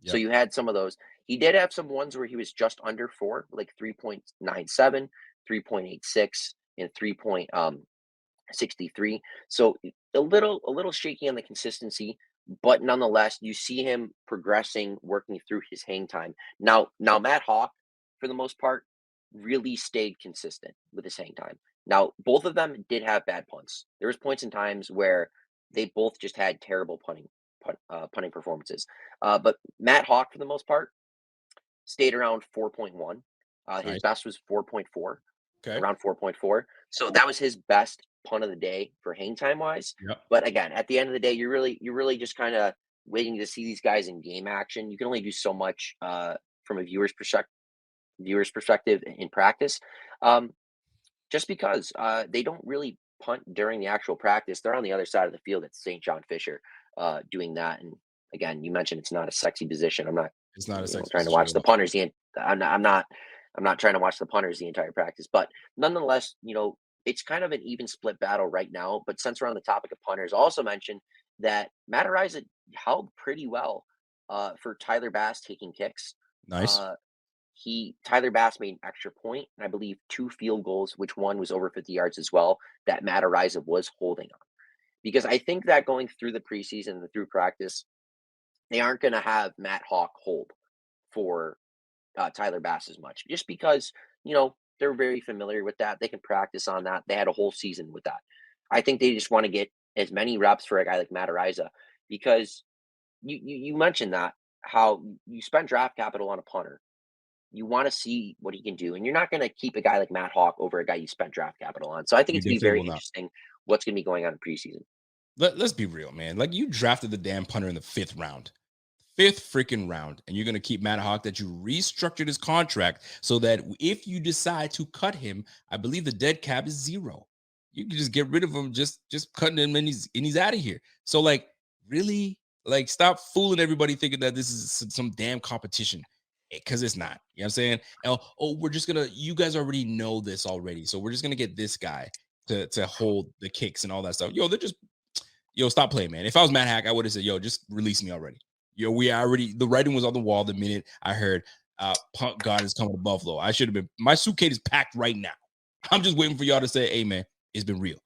So you had some of those. He did have some ones where he was just under 4, like 3.97, 3.86, and 3.63. So a little shaky on the consistency, but nonetheless, you see him progressing, working through his hang time. Now Matt Hawk, for the most part, really stayed consistent with his hang time. Now, both of them did have bad punts. There was points and times where they both just had terrible punting performances. But Matt Hawk, for the most part, stayed around 4.1. His best was 4.4. Okay. Around 4.4. So that was his best punt of the day for hang time wise. Yep. But again, at the end of the day, you're really just kind of waiting to see these guys in game action. You can only do so much from a viewer's perspective in practice. Just because they don't really punt during the actual practice. They're on the other side of the field at St. John Fisher doing that. And again, you mentioned it's not a sexy position. It's not a sexy trying to watch the punters. I'm not trying to watch the punters the entire practice, but nonetheless, it's kind of an even split battle right now. But since we're on the topic of punters, I'll also mention that Matt Ariza held pretty well for Tyler Bass taking kicks. Nice. Tyler Bass made an extra point, and I believe 2 field goals, which one was over 50 yards as well, that Matt Ariza was holding on. Because I think that going through the preseason and through practice, they aren't going to have Matt Hawk hold for Tyler Bass as much, just because, they're very familiar with that. They can practice on that. They had a whole season with that. I think they just want to get as many reps for a guy like Matt Ariza, because you mentioned that, how you spend draft capital on a punter. You want to see what he can do, and you're not going to keep a guy like Matt Hawk over a guy you spent draft capital on. So I think it's going to be very interesting what's going to be going on in preseason. Let's be real, man. Like, you drafted the damn punter in the 5th round. 5th freaking round, and you're going to keep Matt Hawk, that you restructured his contract so that if you decide to cut him, I believe the dead cap is 0. You can just get rid of him, just cutting him, and he's out of here. So, like, really, like, stop fooling everybody thinking that this is some damn competition, because it's not. You know what I'm saying? We're just gonna, you guys already know this already, so we're just gonna get this guy to hold the kicks and all that stuff. Stop playing, man. If I was Matt Hawk, I would have said, just release me already. The writing was on the wall the minute I heard punt God is coming to Buffalo. I should have been, my suitcase is packed right now. I'm just waiting for y'all to say, hey, man, it's been real.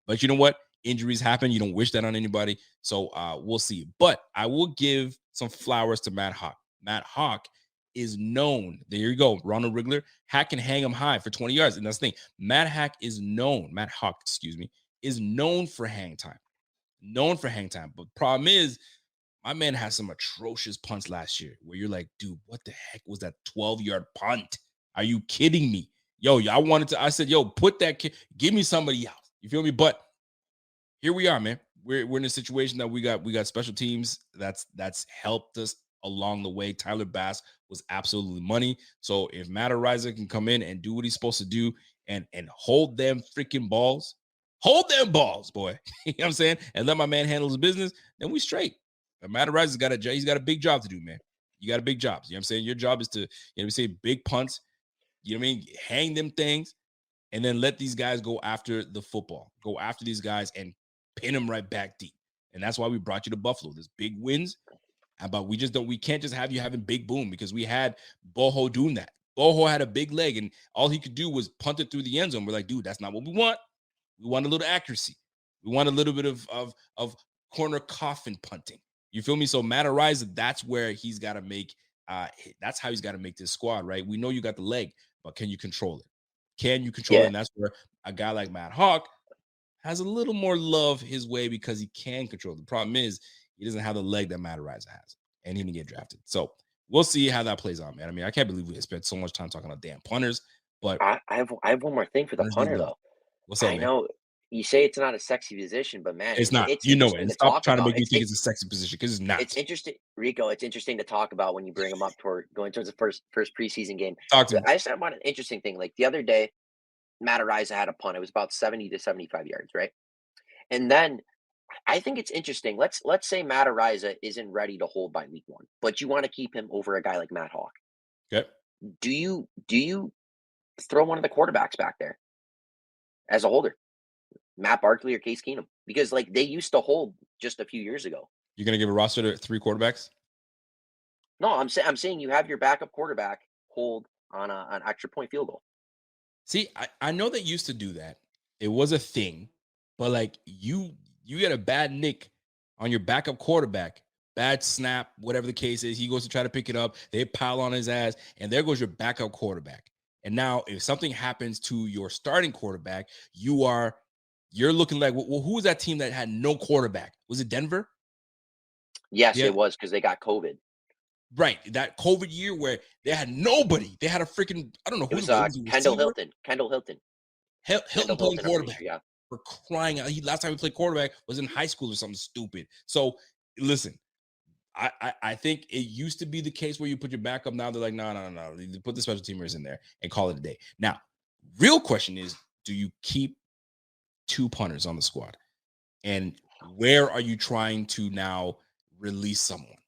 But you know what? Injuries happen. You don't wish that on anybody. So we'll see. But I will give some flowers to Matt Hawk. Matt Hawk is known. There you go. Ronald Rigler. Hack can hang him high for 20 yards. And that's the thing. Matt Hawk, is known for hang time. But the problem is, my man has some atrocious punts last year where you're like, dude, what the heck was that 12-yard punt? Are you kidding me? I said, put that kid, give me somebody else. You feel me? But here we are, man. We're in a situation that we got special teams that's helped us along the way. Tyler Bass was absolutely money. So if Matt Ariza can come in and do what he's supposed to do and hold them freaking balls. Hold them balls, boy. You know what I'm saying? And let my man handle his business, then we straight. But Matt Rice's got a big job to do, man. You got a big job. You know what I'm saying? Your job is to, say big punts, you know what I mean? Hang them things, and then let these guys go after the football. Go after these guys and pin them right back deep. And that's why we brought you to Buffalo. There's big wins, but we can't just have you having big boom, because we had Boho doing that. Boho had a big leg, and all he could do was punt it through the end zone. We're like, dude, that's not what we want. We want a little accuracy. We want a little bit of corner coffin punting. You feel me? So Matt Araiza, that's where he's got to make. That's how he's got to make this squad, right? We know you got the leg, but can you control it? Can you control it? And that's where a guy like Matt Hawk has a little more love his way, because he can control it. The problem is he doesn't have the leg that Matt Araiza has, and he didn't get drafted. So we'll see how that plays out, man. I mean, I can't believe we spent so much time talking about damn punters. But I have one more thing for the punter, though. What's up, I man? know you say it's not a sexy position, but man, it's not. It's you know it. And stop trying to make you think it's a sexy position, because it's not. It's interesting, Rico. It's interesting to talk about when you bring them up going towards the first preseason game. Talk to me. I just have one interesting thing. Like the other day, Matt Araiza had a punt. It was about 70 to 75 yards, right? And then I think it's interesting. Let's say Matt Araiza isn't ready to hold by week 1, but you want to keep him over a guy like Matt Hawk. Okay. Do you throw one of the quarterbacks back there as a holder, Matt Barkley or Case Keenum? Because like they used to hold just a few years ago. You're gonna give a roster to 3 quarterbacks? No, I'm saying you have your backup quarterback hold on an extra point field goal. See, I know they used to do that. It was a thing, but like you get a bad nick on your backup quarterback, bad snap, whatever the case is. He goes to try to pick it up. They pile on his ass, and there goes your backup quarterback. And now, if something happens to your starting quarterback, you're looking like, well, who was that team that had no quarterback? Was it Denver? Yes, it was, because they got COVID. Right, that COVID year where they had nobody. They had a freaking, I don't know who it was. Kendall Hilton. Hilton playing quarterback. Yeah. For crying out. Last time he played quarterback was in high school or something stupid. So listen, I think it used to be the case where you put your backup. Now they're like, no. You put the special teamers in there and call it a day. Now, real question is, do you keep 2 punters on the squad? And where are you trying to now release someone?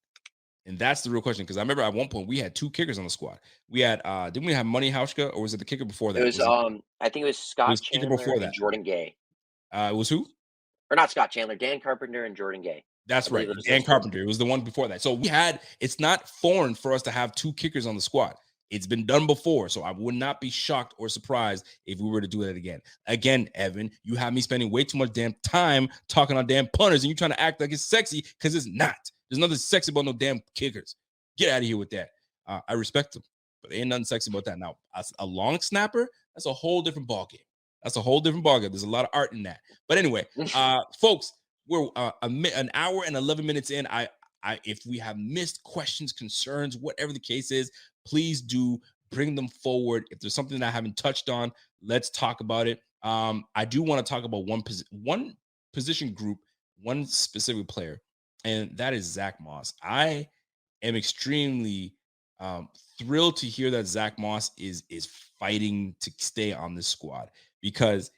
And that's the real question, because I remember at one point we had 2 kickers on the squad. We had didn't we have Money Hauschka, or was it the kicker before that? It was I think it was Scott Chandler and Jordan Gay. It was who? Or not Scott Chandler, Dan Carpenter and Jordan Gay. That's right. Dan Carpenter. It was the one before that. So it's not foreign for us to have 2 kickers on the squad. It's been done before. So I would not be shocked or surprised if we were to do that again. Again, Evan, you have me spending way too much damn time talking on damn punters, and you trying to act like it's sexy, because it's not. There's nothing sexy about no damn kickers. Get out of here with that. I respect them, but there ain't nothing sexy about that. Now, a long snapper, that's a whole different ballgame. There's a lot of art in that. But anyway, folks, we're an hour and 11 minutes in. If we have missed questions, concerns, whatever the case is, please do bring them forward. If there's something that I haven't touched on, let's talk about it. I do want to talk about one position group, one specific player, and that is Zach Moss. I am extremely thrilled to hear that Zach Moss is fighting to stay on this squad, because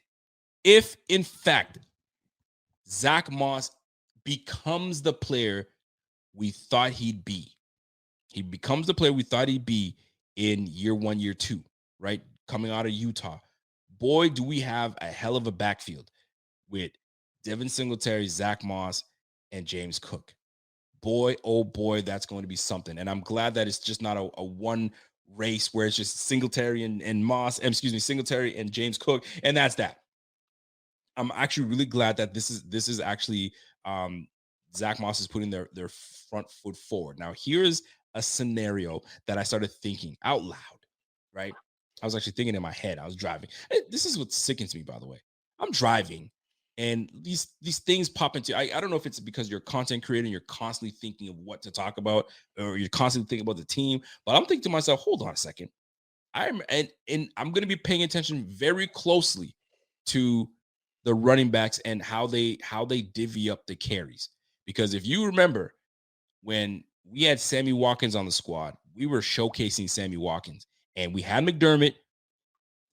if in fact Zach Moss becomes the player we thought he'd be, he becomes the player we thought he'd be in year 1, year 2, right? Coming out of Utah, boy, do we have a hell of a backfield with Devin Singletary, Zach Moss, and James Cook. Boy, oh boy, that's going to be something. And I'm glad that it's just not a one race where it's just Singletary and Moss, Singletary and James Cook, and that's that. I'm actually really glad that this is actually Zach Moss is putting their front foot forward. Now, here's a scenario that I started thinking out loud, right? I was actually thinking in my head. I was driving. This is what sickens me, by the way. I'm driving, and these things pop into. I don't know if it's because you're a content creator and you're constantly thinking of what to talk about, or you're constantly thinking about the team. But I'm thinking to myself, hold on a second. I'm going to be paying attention very closely to the running backs and how they divvy up the carries. Because if you remember, when we had Sammy Watkins on the squad, we were showcasing Sammy Watkins, and we had McDermott,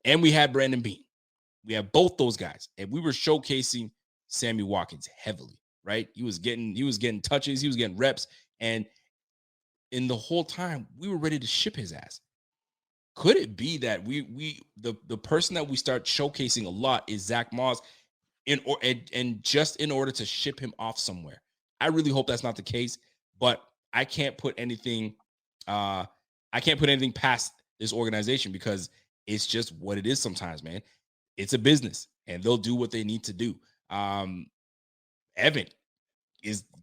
And we had Brandon Bean. We have both those guys. And we were showcasing Sammy Watkins heavily, right? He was getting touches, he was getting reps. And in the whole time, we were ready to ship his ass. Could it be that the person that we start showcasing a lot is Zach Moss and just in order to ship him off somewhere? I really hope that's not the case, but I can't put anything past this organization because it's just what it is sometimes, man. It's a business and they'll do what they need to do. Evan,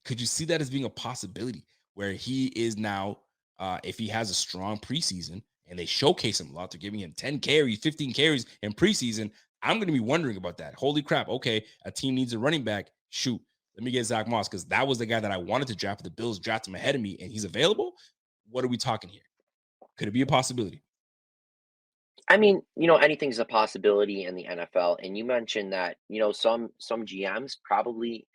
could you see that as being a possibility where he is now, if he has a strong preseason and they showcase him a lot, they're giving him 10 carries, 15 carries in preseason. I'm going to be wondering about that. Holy crap. Okay. A team needs a running back. Shoot. Let me get Zach Moss because that was the guy that I wanted to draft. The Bills draft him ahead of me and he's available. What are we talking here? Could it be a possibility? I mean, anything's a possibility in the NFL. And you mentioned that, some GMs probably,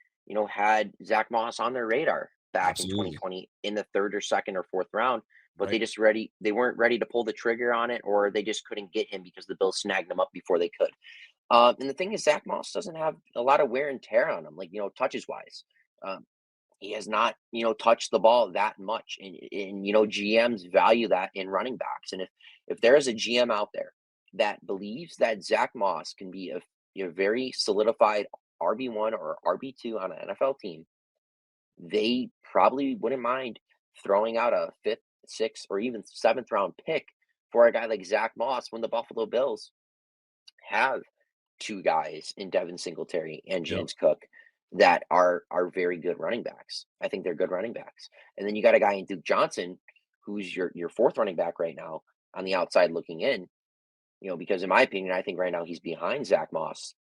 had Zach Moss on their radar back in 2020 in the third or second or fourth round, but they weren't ready to pull the trigger on it, or they just couldn't get him because the Bills snagged him up before they could. And the thing is, Zach Moss doesn't have a lot of wear and tear on him, like, touches wise. He has not, touched the ball that much. And GMs value that in running backs. And if there is a GM out there that believes that Zach Moss can be a very solidified RB1 or RB2 on an NFL team, they probably wouldn't mind throwing out a 5th, 6th, or even 7th round pick for a guy like Zach Moss when the Buffalo Bills have two guys in Devin Singletary and James Cook that are very good running backs. I think they're good running backs. And then you got a guy in Duke Johnson, who's your 4th running back right now on the outside looking in, because in my opinion, I think right now he's behind Zach Moss,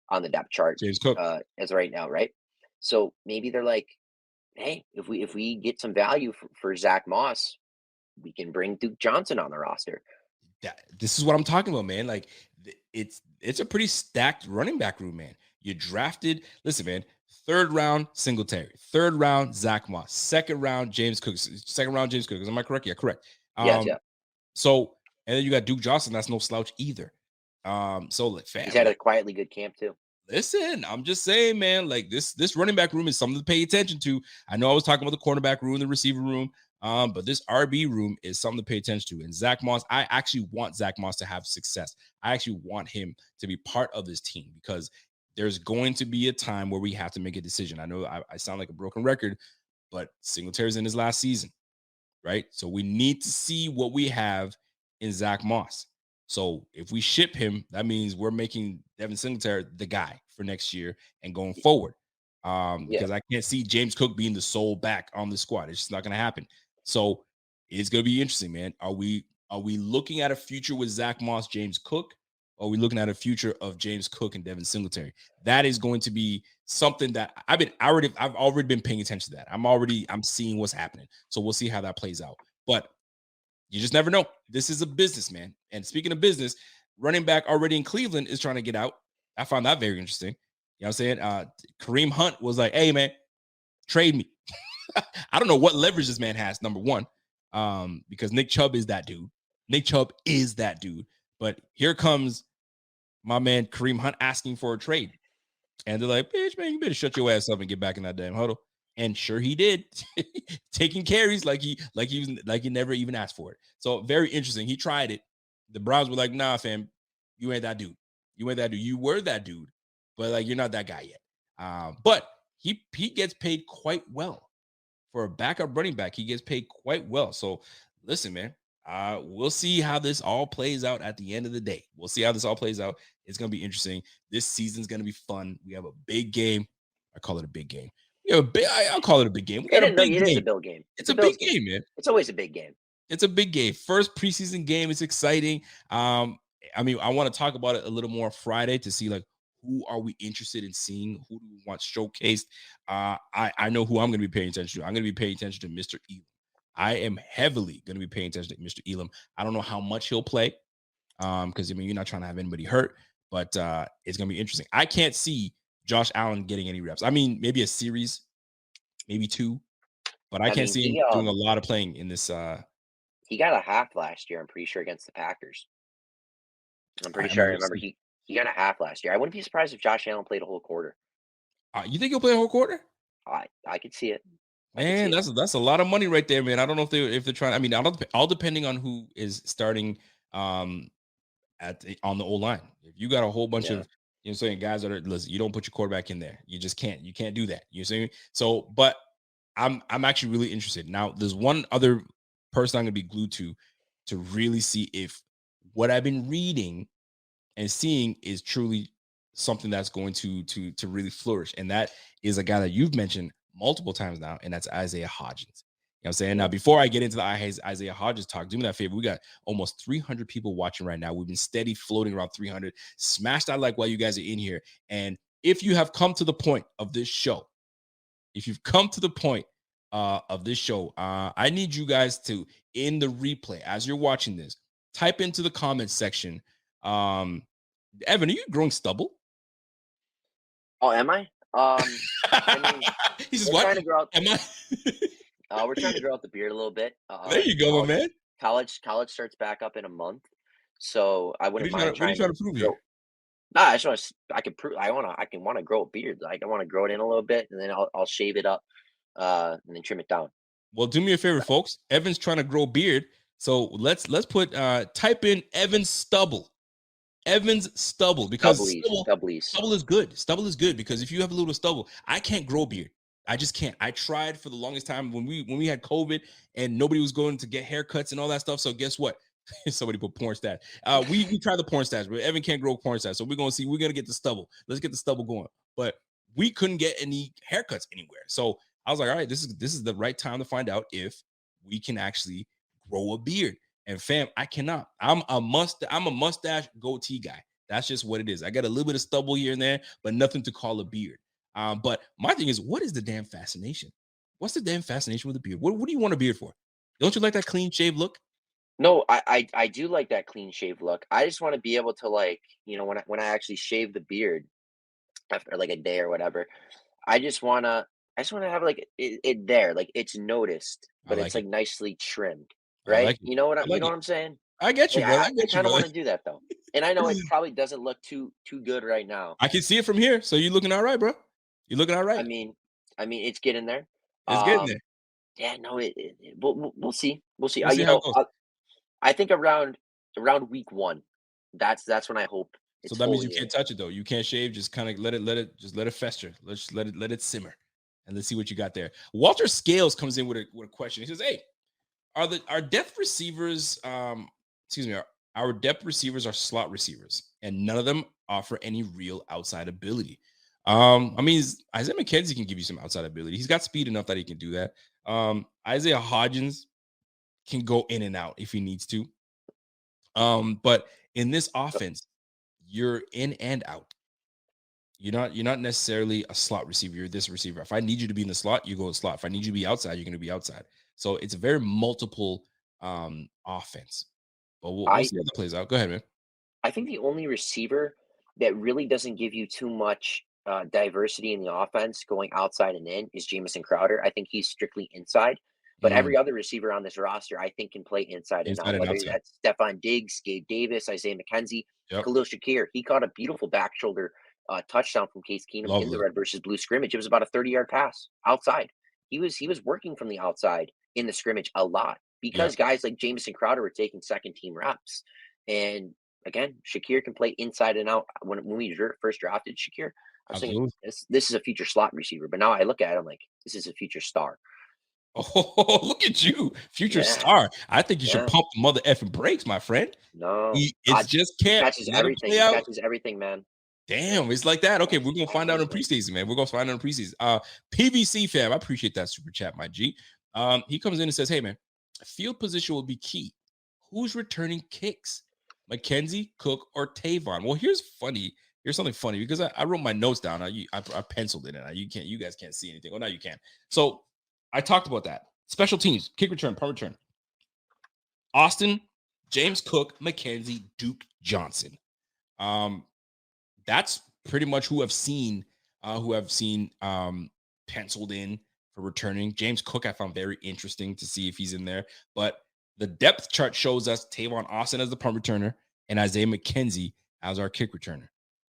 on the depth chart James Cook. As right now. Right. So maybe they're like, hey, if we get some value for Zach Moss, we can bring Duke Johnson on the roster. This is what I'm talking about, man. Like it's a pretty stacked running back room, man. You drafted, listen, man, 3rd round Singletary, 3rd round Zach Moss, 2nd round James Cook, 2nd round James Cook. Am I correct? Yeah, correct. Yeah. So, and then you got Duke Johnson. That's no slouch either. So he's had a quietly good camp too. Listen, I'm just saying, man, like this running back room is something to pay attention to. I know I was talking about the cornerback room, the receiver room, but this RB room is something to pay attention to. And Zach Moss, I actually want Zach Moss to have success. I actually want him to be part of this team because there's going to be a time where we have to make a decision. I know I sound like a broken record, but Singletary's in his last season, right? So we need to see what we have in Zach Moss. So if we ship him, that means we're making Devin Singletary the guy for next year and going forward. Because I can't see James Cook being the sole back on the squad. It's just not going to happen. So it's going to be interesting, man. Are we looking at a future with Zach Moss, James Cook? Or are we looking at a future of James Cook and Devin Singletary? That is going to be something that I've already been paying attention to that. I'm seeing what's happening. So we'll see how that plays out. But you just never know. This is a business, man. And speaking of business, running back already in Cleveland is trying to get out. I found that very interesting. You know what I'm saying? Kareem Hunt was like, hey, man, trade me. I don't know what leverage this man has, number one, because Nick Chubb is that dude. But here comes my man Kareem Hunt asking for a trade. And they're like, bitch, man, you better shut your ass up and get back in that damn huddle. And sure he did, taking carries like he never even asked for it. So very interesting. He tried it. The Browns were like, nah, fam, you ain't that dude. You ain't that dude. You were that dude, but like you're not that guy yet. But he gets paid quite well for a backup running back. He gets paid quite well. So listen, man, we'll see how this all plays out at the end of the day. We'll see how this all plays out. It's gonna be interesting. This season's gonna be fun. We have a big game. I call it a big game. I'll call it a big game. We got a big game. It is a big game. It's a big game, man. It's always a big game. It's a big game. First preseason game. It's exciting. I want to talk about it a little more Friday to see like who are we interested in seeing, who do we want showcased. I know who I'm going to be paying attention to. I'm going to be paying attention to Mr. Elam. I am heavily going to be paying attention to Mr. Elam. I don't know how much he'll play because you're not trying to have anybody hurt, but it's going to be interesting. I can't see Josh Allen getting any reps. I mean, maybe a series, maybe 2, but I can't see him doing a lot of playing in this. He got a half last year, I'm pretty sure, against the Packers. I'm pretty sure I remember he got a half last year. I wouldn't be surprised if Josh Allen played a whole quarter. You think he'll play a whole quarter? I could see it. Man, that's a lot of money right there, man. I don't know if they're trying. I mean, all depending on who is starting on the O line. If you got a whole bunch of saying guys that are listen, you don't put your quarterback in there. You just can't. You can't do that. You see? So, but I'm actually really interested. Now, there's one other person I'm gonna be glued to really see if what I've been reading and seeing is truly something that's going to really flourish. And that is a guy that you've mentioned multiple times now, and that's Isaiah Hodgins. You know what I'm saying? Now, before I get into the Isaiah Hodgins talk, do me that favor. We got almost 300 people watching right now. We've been steady floating around 300. Smash that like while you guys are in here. And if you have come to the point of this show, I need you guys to, in the replay, as you're watching this, type into the comments section. Evan, are you growing stubble? Oh, am I? He says, "What? Trying to grow out, am I?" We're trying to grow out the beard a little bit. There you go, my man. College starts back up in a month, so I wouldn't mind What are you trying to prove here? Nah, I just want to. I can prove. I want to grow a beard. Like I want to grow it in a little bit, and then I'll shave it up, and then trim it down. Well, do me a favor, folks. Evan's trying to grow a beard, so let's put type in Evan's stubble. Evan's stubble, because stubble is good. Stubble is good because if you have a little stubble, I can't grow a beard. I just can't. I tried for the longest time when we had COVID and nobody was going to get haircuts and all that stuff. So guess what? Somebody put porn stats. We tried the porn stats, but Evan can't grow porn stats. So we're gonna get the stubble. Let's get the stubble going. But we couldn't get any haircuts anywhere. So I was like, all right, this is the right time to find out if we can actually grow a beard. And fam, I cannot. I'm a mustache goatee guy. That's just what it is. I got a little bit of stubble here and there, but nothing to call a beard. But my thing is, what is the damn fascination? What's the damn fascination with a beard? What do you want a beard for? Don't you like that clean shave look? No, I do like that clean shave look. I just want to be able to, like, when I actually shave the beard after like a day or whatever, I just wanna have like it there, like it's noticed, but it's like nicely trimmed, right? You know what I'm saying? I get you, bro. I get you, kind of brother. want to do that though, and I know it probably doesn't look too good right now. I can see it from here, so you're looking all right, bro. You're looking all right. I mean, it's getting there. It's getting there. Yeah, no, we'll see. We'll see. We'll see how it goes. I think around week 1, that's when I hope. So that means you can't touch it though. You can't shave. Just kind of let it fester. Let's let it simmer, and let's see what you got there. Walter Scales comes in with a question. He says, "Hey, our depth receivers? Our depth receivers are slot receivers, and none of them offer any real outside ability. I mean, Isaiah McKenzie can give you some outside ability. He's got speed enough that he can do that. Isaiah Hodgins can go in and out if he needs to. But in this offense, you're in and out. You're not necessarily a slot receiver. You're this receiver. If I need you to be in the slot, you go in the slot. If I need you to be outside, you're going to be outside. So it's a very multiple offense. But we'll see how that plays out. Go ahead, man. I think the only receiver that really doesn't give you too much diversity in the offense going outside and in is Jamison Crowder. I think he's strictly inside. But every other receiver on this roster, I think, can play inside and out. Whether that's Stephon Diggs, Gabe Davis, Isaiah McKenzie, Khalil Shakir. He caught a beautiful back shoulder touchdown from Case Keenum in the red versus blue scrimmage. It was about a 30-yard pass outside. He was working from the outside in the scrimmage a lot because guys like Jamison Crowder were taking second-team reps. And again, Shakir can play inside and out. When we first drafted Shakir, I was thinking this is a future slot receiver. But now I look at him like this is a future star. Oh, look at you, future star. I think you should pump the mother effing brakes, my friend. No, it just can't. Catches everything. He catches everything, man. Damn, it's like that. Okay, we're gonna find out in preseason, man. We're gonna find out in preseason. PVC fam, I appreciate that super chat, my G. He comes in and says, "Hey, man, field position will be key. Who's returning kicks? McKenzie, Cook, or Tavon?" Well, here's something funny because I wrote my notes down. I penciled it in. You guys can't see anything. Well, now you can. So I talked about that. Special teams, kick return, punt return. Austin, James Cook, McKenzie, Duke Johnson. That's pretty much who I've seen penciled in for returning. James Cook I found very interesting to see if he's in there. But the depth chart shows us Tavon Austin as the punt returner, and Isaiah McKenzie as our kick returner.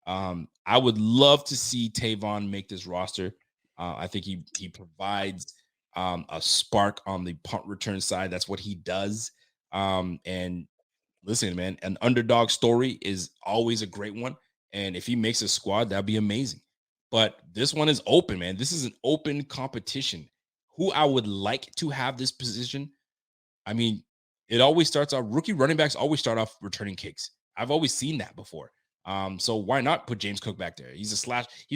I would love to see Tavon make this roster. I think he provides a spark on the punt return side. That's what he does. And listen, man, an underdog story is always a great one. And if he makes a squad, that'd be amazing. But this one is open, man. This is an open competition. Who I would like to have this position, I mean, it always starts out, rookie running backs always start off returning kicks. I've always seen that before. So why not put James Cook back there? He's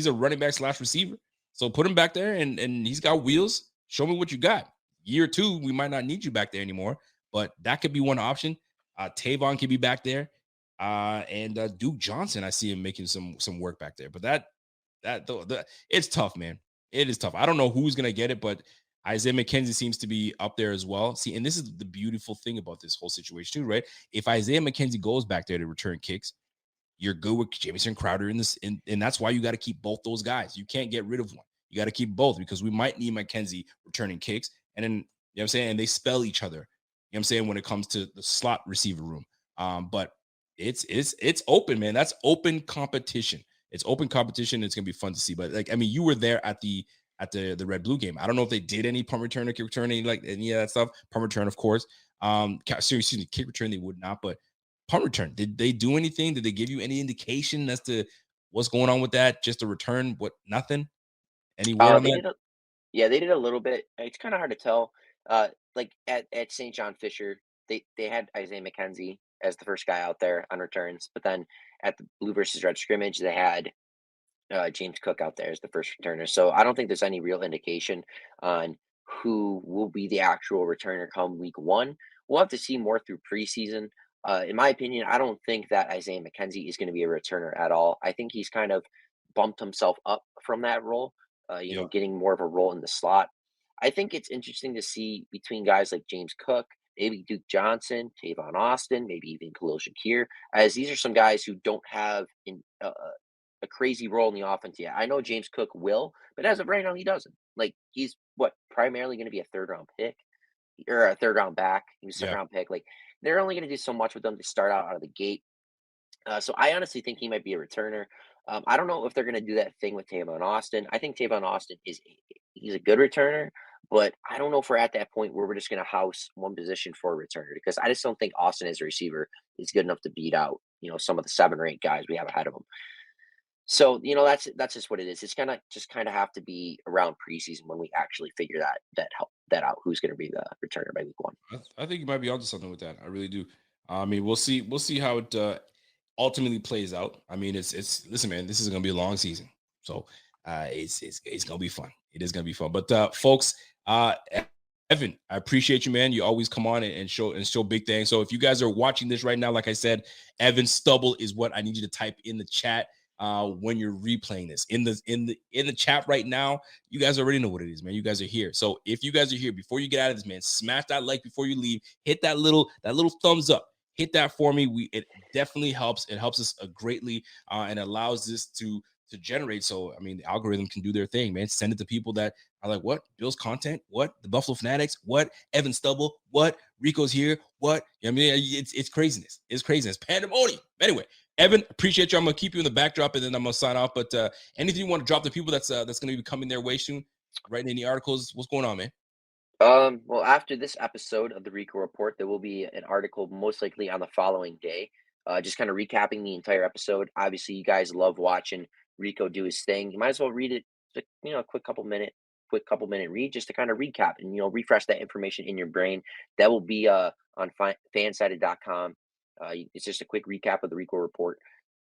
a running back / receiver. So put him back there and he's got wheels. Show me what you got. Year 2, we might not need you back there anymore, but that could be one option. Tavon could be back there. And Duke Johnson, I see him making some work back there. But it's tough, man. It is tough. I don't know who's going to get it, but Isaiah McKenzie seems to be up there as well. See, and this is the beautiful thing about this whole situation too, right? If Isaiah McKenzie goes back there to return kicks, you're good with Jamison Crowder in this, and that's why you got to keep both those guys. You can't get rid of one. You got to keep both because we might need McKenzie returning kicks, and then, you know what I'm saying, and they spell each other. You know what I'm saying, when it comes to the slot receiver room. But it's open, man. That's open competition. It's open competition. It's gonna be fun to see. But like, I mean, you were there at the Red Blue game. I don't know if they did any punt return or kick return, any of that stuff. Punt return, of course. Seriously, kick return they would not, but punt return, did they do anything? Did they give you any indication as to what's going on with that? Just a return? What? Nothing? Any word on that? They did a little bit. It's kind of hard to tell. Like at St. John Fisher, they had Isaiah McKenzie as the first guy out there on returns, but then at the Blue versus Red scrimmage, they had James Cook out there as the first returner. So I don't think there's any real indication on who will be the actual returner come week 1. We'll have to see more through preseason. In my opinion, I don't think that Isaiah McKenzie is going to be a returner at all. I think he's kind of bumped himself up from that role, getting more of a role in the slot. I think it's interesting to see between guys like James Cook, maybe Duke Johnson, Tavon Austin, maybe even Khalil Shakir, as these are some guys who don't have a crazy role in the offense yet. I know James Cook will, but as of right now, he doesn't. Like, he's primarily going to be a 3rd round pick or a 3rd round back. He's a 2nd round pick. Like, they're only going to do so much with them to start out of the gate. So I honestly think he might be a returner. I don't know if they're going to do that thing with Tavon Austin. I think Tavon Austin he's a good returner, but I don't know if we're at that point where we're just going to house one position for a returner, because I just don't think Austin as a receiver is good enough to beat out, some of the 7 or 8 guys we have ahead of him. So, that's just what it is. It's gonna just kind of have to be around preseason when we actually figure that out, who's going to be the returner by week 1. I think you might be onto something with that. I really do. I mean, we'll see how it ultimately plays out. I mean, listen, man, this is going to be a long season, so it's going to be fun. It is going to be fun. But folks, Evan, I appreciate you, man. You always come on and show big things. So if you guys are watching this right now, like I said, Evan Stubble is what I need you to type in the chat. When you're replaying this in the chat right now, you guys already know what it is, man. You guys are here. So if you guys are here, before you get out of this, man, smash that like before you leave. Hit that little thumbs up. Hit that for me. It definitely helps. It helps us greatly and allows this to generate. So I mean, the algorithm can do their thing, man. Send it to people that are like, what? Bill's content? What? The Buffalo Fanatics? What? Evan Stubble? What? Rico's here? What? I mean, it's craziness. It's craziness. Pandemonium. Anyway, Evan, appreciate you. I'm gonna keep you in the backdrop, and then I'm gonna sign off. But anything you want to drop to people that's gonna be coming their way soon? Writing any articles? What's going on, man? Well, after this episode of the Rico Report, there will be an article most likely on the following day, just kind of recapping the entire episode. Obviously, you guys love watching Rico do his thing. You might as well read it, a quick couple minute read just to kind of recap and refresh that information in your brain. That will be on fansided.com. It's just a quick recap of the Rico Report.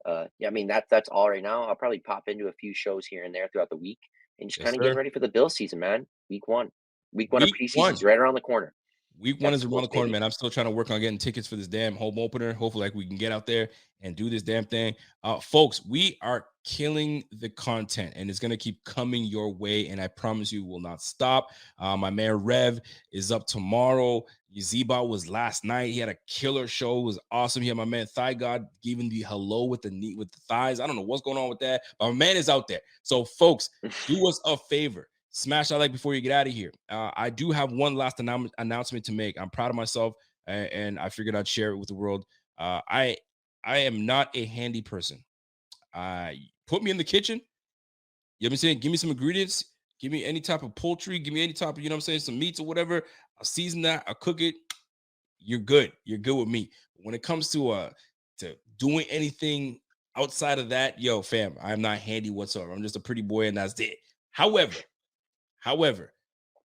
I mean, that's all right now. I'll probably pop into a few shows here and there throughout the week and just kind of get ready for the Bill season, man. Week one of preseason is right around the corner. Week 1 is around the corner, man. I'm still trying to work on getting tickets for this damn home opener. Hopefully, we can get out there and do this damn thing. Folks, we are killing the content, and it's going to keep coming your way, and I promise you will not stop. My man Rev is up tomorrow. Zeba was last night. He had a killer show. It was awesome. He had my man Thigh God giving the hello with the thighs. I don't know what's going on with that, but my man is out there. So, folks, do us a favor. Smash that like before you get out of here. I do have one last announcement to make. I'm proud of myself, and I figured I'd share it with the world. I I am not a handy person. Put me in the kitchen. You know what I'm saying? Give me some ingredients. Give me any type of poultry. Give me any type of, you know what I'm saying, some meats or whatever. I'll season that. I'll cook it. You're good. You're good with me. When it comes to doing anything outside of that, yo, fam, I'm not handy whatsoever. I'm just a pretty boy, and that's it. However,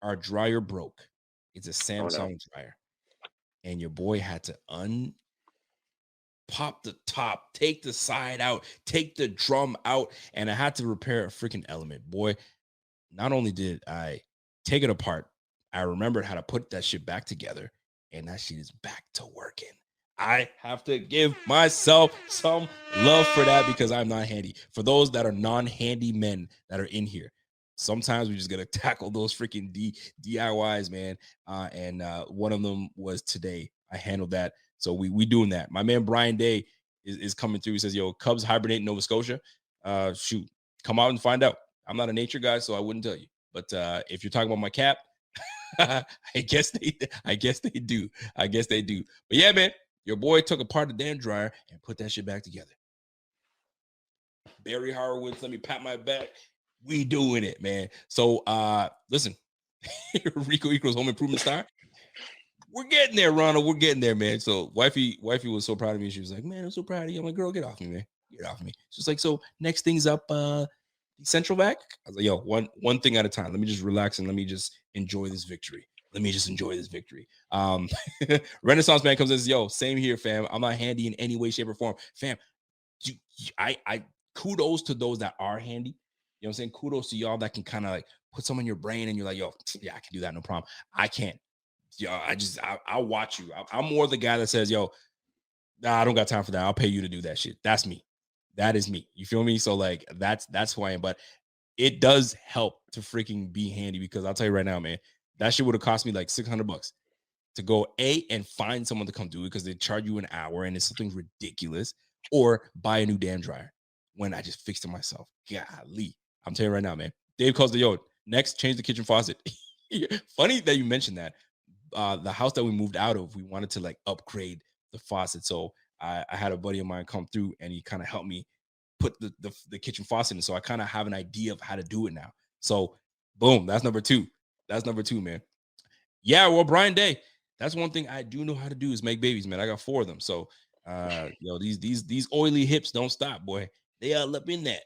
our dryer broke. It's a Samsung dryer, and your boy had to pop the top, take the side out, take the drum out, and I had to repair a freaking element. Boy, not only did I take it apart, I remembered how to put that shit back together, and that shit is back to working. I have to give myself some love for that because I'm not handy. For those that are non-handy men that are in here, sometimes we just gotta tackle those freaking DIYs, man. And one of them was today. I handled that. So we doing that. My man Brian Day is coming through. He says, yo, Cubs hibernate in Nova Scotia. Shoot, come out and find out. I'm not a nature guy, so I wouldn't tell you. But if you're talking about my cap, I guess they do. But yeah, man, your boy took apart the damn dryer and put that shit back together. Barry Horowitz, let me pat my back. We doing it, man. So listen, Rico equals home improvement star. We're getting there, Ronald. We're getting there, man. So wifey was so proud of me. She was like, man, I'm so proud of you. I'm like, girl, get off me, man. Get off me. She's like, so next thing's up, Central Vac. I was like, yo, one thing at a time. Let me just relax and let me just enjoy this victory. Renaissance man comes and says, yo, same here, fam. I'm not handy in any way, shape, or form. Fam, I kudos to those that are handy. You know what I'm saying? Kudos to y'all that can kind of like put some in your brain and you're like, yo, yeah, I can do that, no problem. I can't. Yo, I'll watch you. I'm more the guy that says, yo, nah, I don't got time for that. I'll pay you to do that shit. That's me. That is me. You feel me? So like that's who I am. But it does help to freaking be handy because I'll tell you right now, man, that shit would have cost me like $600 to go and find someone to come do it because they charge you an hour and it's something ridiculous, or buy a new damn dryer when I just fixed it myself. Golly. I'm telling you right now, man. Dave calls yo, next, change the kitchen faucet. Funny that you mentioned that. The house that we moved out of, we wanted to like upgrade the faucet. So I had a buddy of mine come through and he kind of helped me put the kitchen faucet in. So I kind of have an idea of how to do it now. So boom, that's number two. Man. Yeah, well, Brian Day, that's one thing I do know how to do is make babies, man. I got 4 of them. So these oily hips don't stop, boy. They all up in that.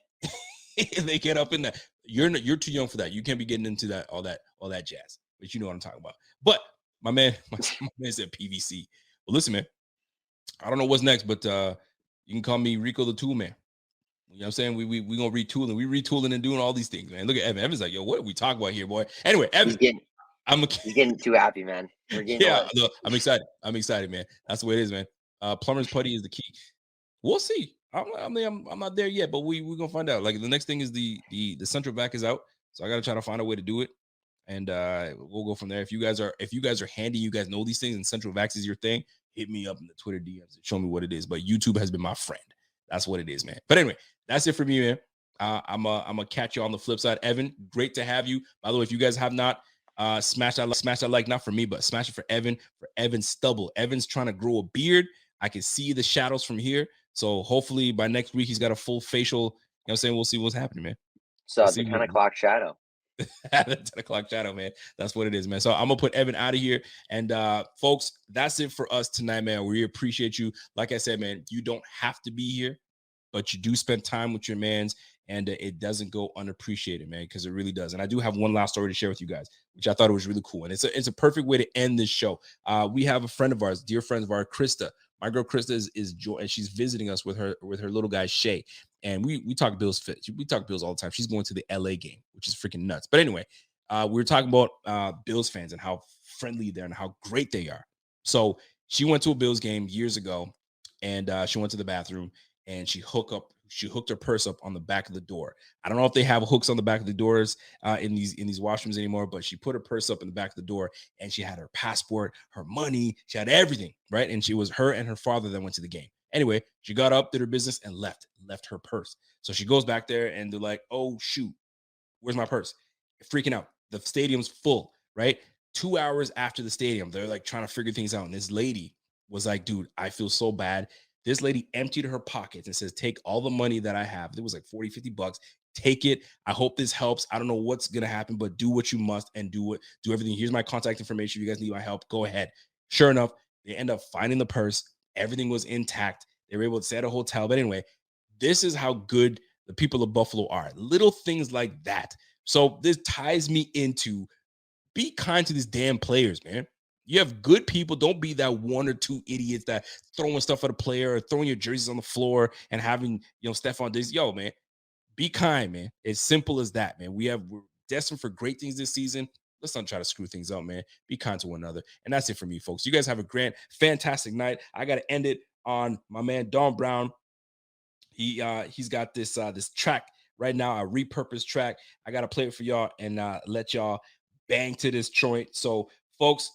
They get up in that. You're too young for that. You can't be getting into that all that jazz. But you know what I'm talking about. But my man said PVC. Well, listen, man. I don't know what's next, but you can call me Rico the Tool Man. You know what I'm saying? We gonna retooling. We retooling and doing all these things, man. Look at Evan. Evan's like, yo, what are we talking about here, boy? Anyway, Evan, he's getting too happy, man. No, I'm excited, man. That's the way it is, man. Plumber's putty is the key. We'll see. I'm not there yet, but we're gonna find out. Like the next thing is the Central Vac is out, so I gotta try to find a way to do it, and we'll go from there. If you guys are handy, you guys know these things, and Central Vac is your thing, hit me up in the Twitter DMs and show me what it is. But YouTube has been my friend. That's what it is, man. But anyway, that's it for me, man. I'm gonna catch you on the flip side. Evan, great to have you. By the way, if you guys have not smash that like, not for me, but smash it for Evan Stubble. Evan's trying to grow a beard. I can see the shadows from here. So hopefully by next week he's got a full facial. You know what I'm saying? We'll see what's happening, man. So the 10 o'clock shadow. The 10 o'clock shadow, man. That's what it is, man. So I'm gonna put Evan out of here. And folks, that's it for us tonight, man. We appreciate you. Like I said, man, you don't have to be here, but you do spend time with your mans, and it doesn't go unappreciated, man, because it really does. And I do have one last story to share with you guys, which I thought was really cool. And it's a perfect way to end this show. We have a friend of ours, dear friend of ours, Krista. My girl Krista is and she's visiting us with her little guy Shay. And we talk Bills fit. We talk Bills all the time. She's going to the LA game, which is freaking nuts. But anyway, we were talking about Bills fans and how friendly they are and how great they are. So she went to a Bills game years ago, and she went to the bathroom and she hooked her purse up on the back of the door. I don't know if they have hooks on the back of the doors in these washrooms anymore, but she put her purse up in the back of the door and she had her passport, her money, she had everything, right? And she was her and her father that went to the game. Anyway, she got up, did her business, and left her purse. So she goes back there and they're like, oh, shoot, where's my purse? Freaking out. The stadium's full, right? 2 hours after the stadium, they're like trying to figure things out. And this lady was like, dude, I feel so bad. This lady emptied her pockets and says, take all the money that I have. It was like 40, 50 bucks. Take it. I hope this helps. I don't know what's going to happen, but do what you must and do everything. Here's my contact information. If you guys need my help, go ahead. Sure enough, they end up finding the purse. Everything was intact. They were able to stay at a hotel. But anyway, this is how good the people of Buffalo are. Little things like that. So this ties me into be kind to these damn players, man. You have good people. Don't be that one or two idiots that throwing stuff at a player or throwing your jerseys on the floor and having, Stephon Diggs. Yo, man, be kind, man. As simple as that, man. We're destined for great things this season. Let's not try to screw things up, man. Be kind to one another. And that's it for me, folks. You guys have a fantastic night. I got to end it on my man, Don Brown. He's got this track right now, a repurposed track. I got to play it for y'all and let y'all bang to this joint. So, folks,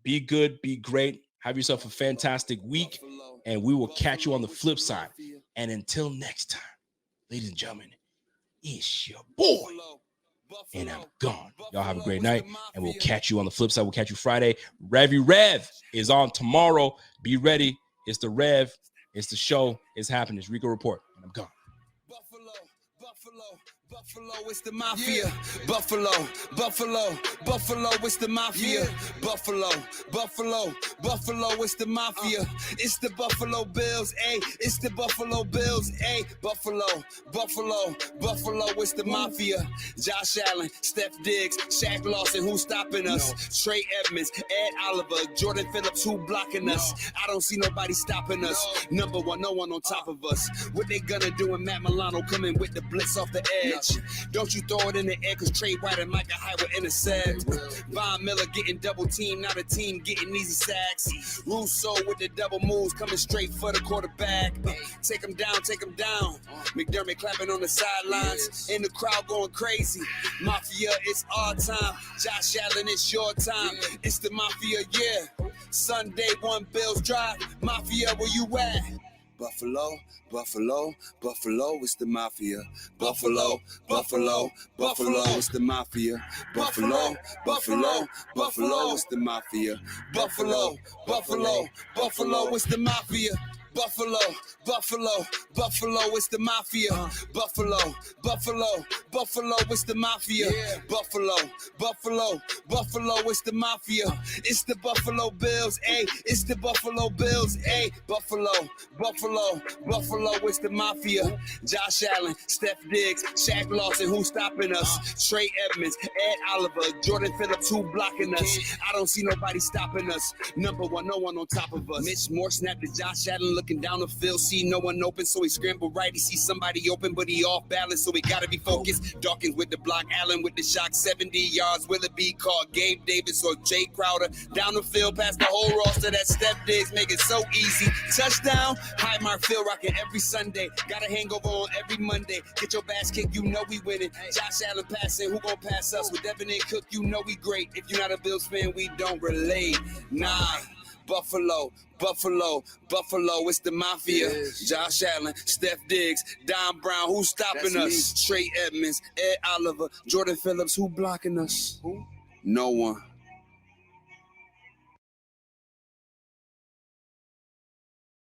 be good, be great. Have yourself a fantastic week, and we will catch you on the flip side. And until next time, ladies and gentlemen, it's your boy, and I'm gone. Y'all have a great night, and we'll catch you on the flip side. We'll catch you Friday. Revy Rev is on tomorrow. Be ready. It's the Rev. It's the show. It's happening. It's Rico Report, and I'm gone. Buffalo, it's the mafia. Buffalo, it's the mafia. Buffalo, it's the mafia. It's the Buffalo Bills, it's the Buffalo Bills, Buffalo, it's the mafia. Josh Allen, Steph Diggs, Shaq Lawson, who's stopping us? Trey Edmonds, Ed Oliver, Jordan Phillips, who blocking us? I don't see nobody stopping us. Number one, no one on top of us. What they gonna do when Matt Milano coming with the blitz off the edge? Don't you throw it in the air, cause Trey White and Micah Hyde will intercept. Von Miller getting double teamed, now the team getting easy sacks. Russo with the double moves coming straight for the quarterback. Take him down. McDermott clapping on the sidelines, and the crowd going crazy. Mafia, it's our time. Josh Allen, it's your time. It's the Mafia, yeah. Sunday, 1 Bills Drive. Mafia, where you at? Buffalo, it's the mafia. Buffalo, it's the mafia. Buffalo, it's the mafia. Buffalo, it's the mafia. Buffalo, it's the mafia. Buffalo, it's the mafia. Buffalo, it's the mafia. It's the Buffalo Bills, it's the Buffalo Bills, Buffalo, it's the mafia. Josh Allen, Steph Diggs, Shaq Lawson, who's stopping us? Trey Edmonds, Ed Oliver, Jordan Phillips, who blocking us? I don't see nobody stopping us. Number one, no one on top of us. Mitch Moore snapped to Josh Allen, looking down the field, see no one open, so he scrambled right. He sees somebody open, but he off balance, so he gotta be focused. Dawkins with the block, Allen with the shock, 70 yards. Will it be called Gabe Davis or Jay Crowder? Down the field, past the whole roster, that Steph Diggs make it so easy. Touchdown, Highmark Field rocking every Sunday. Got a hangover on every Monday. Get your bass kicked, you know we winning. Josh Allen passing, who gon' pass us? With Devin and Cook, you know we great. If you're not a Bills fan, we don't relate. Nah. Buffalo, it's the mafia. Josh Allen, Steph Diggs, Don Brown, who's stopping us? Trey Edmonds, Ed Oliver, Jordan Phillips, who blocking us? No one.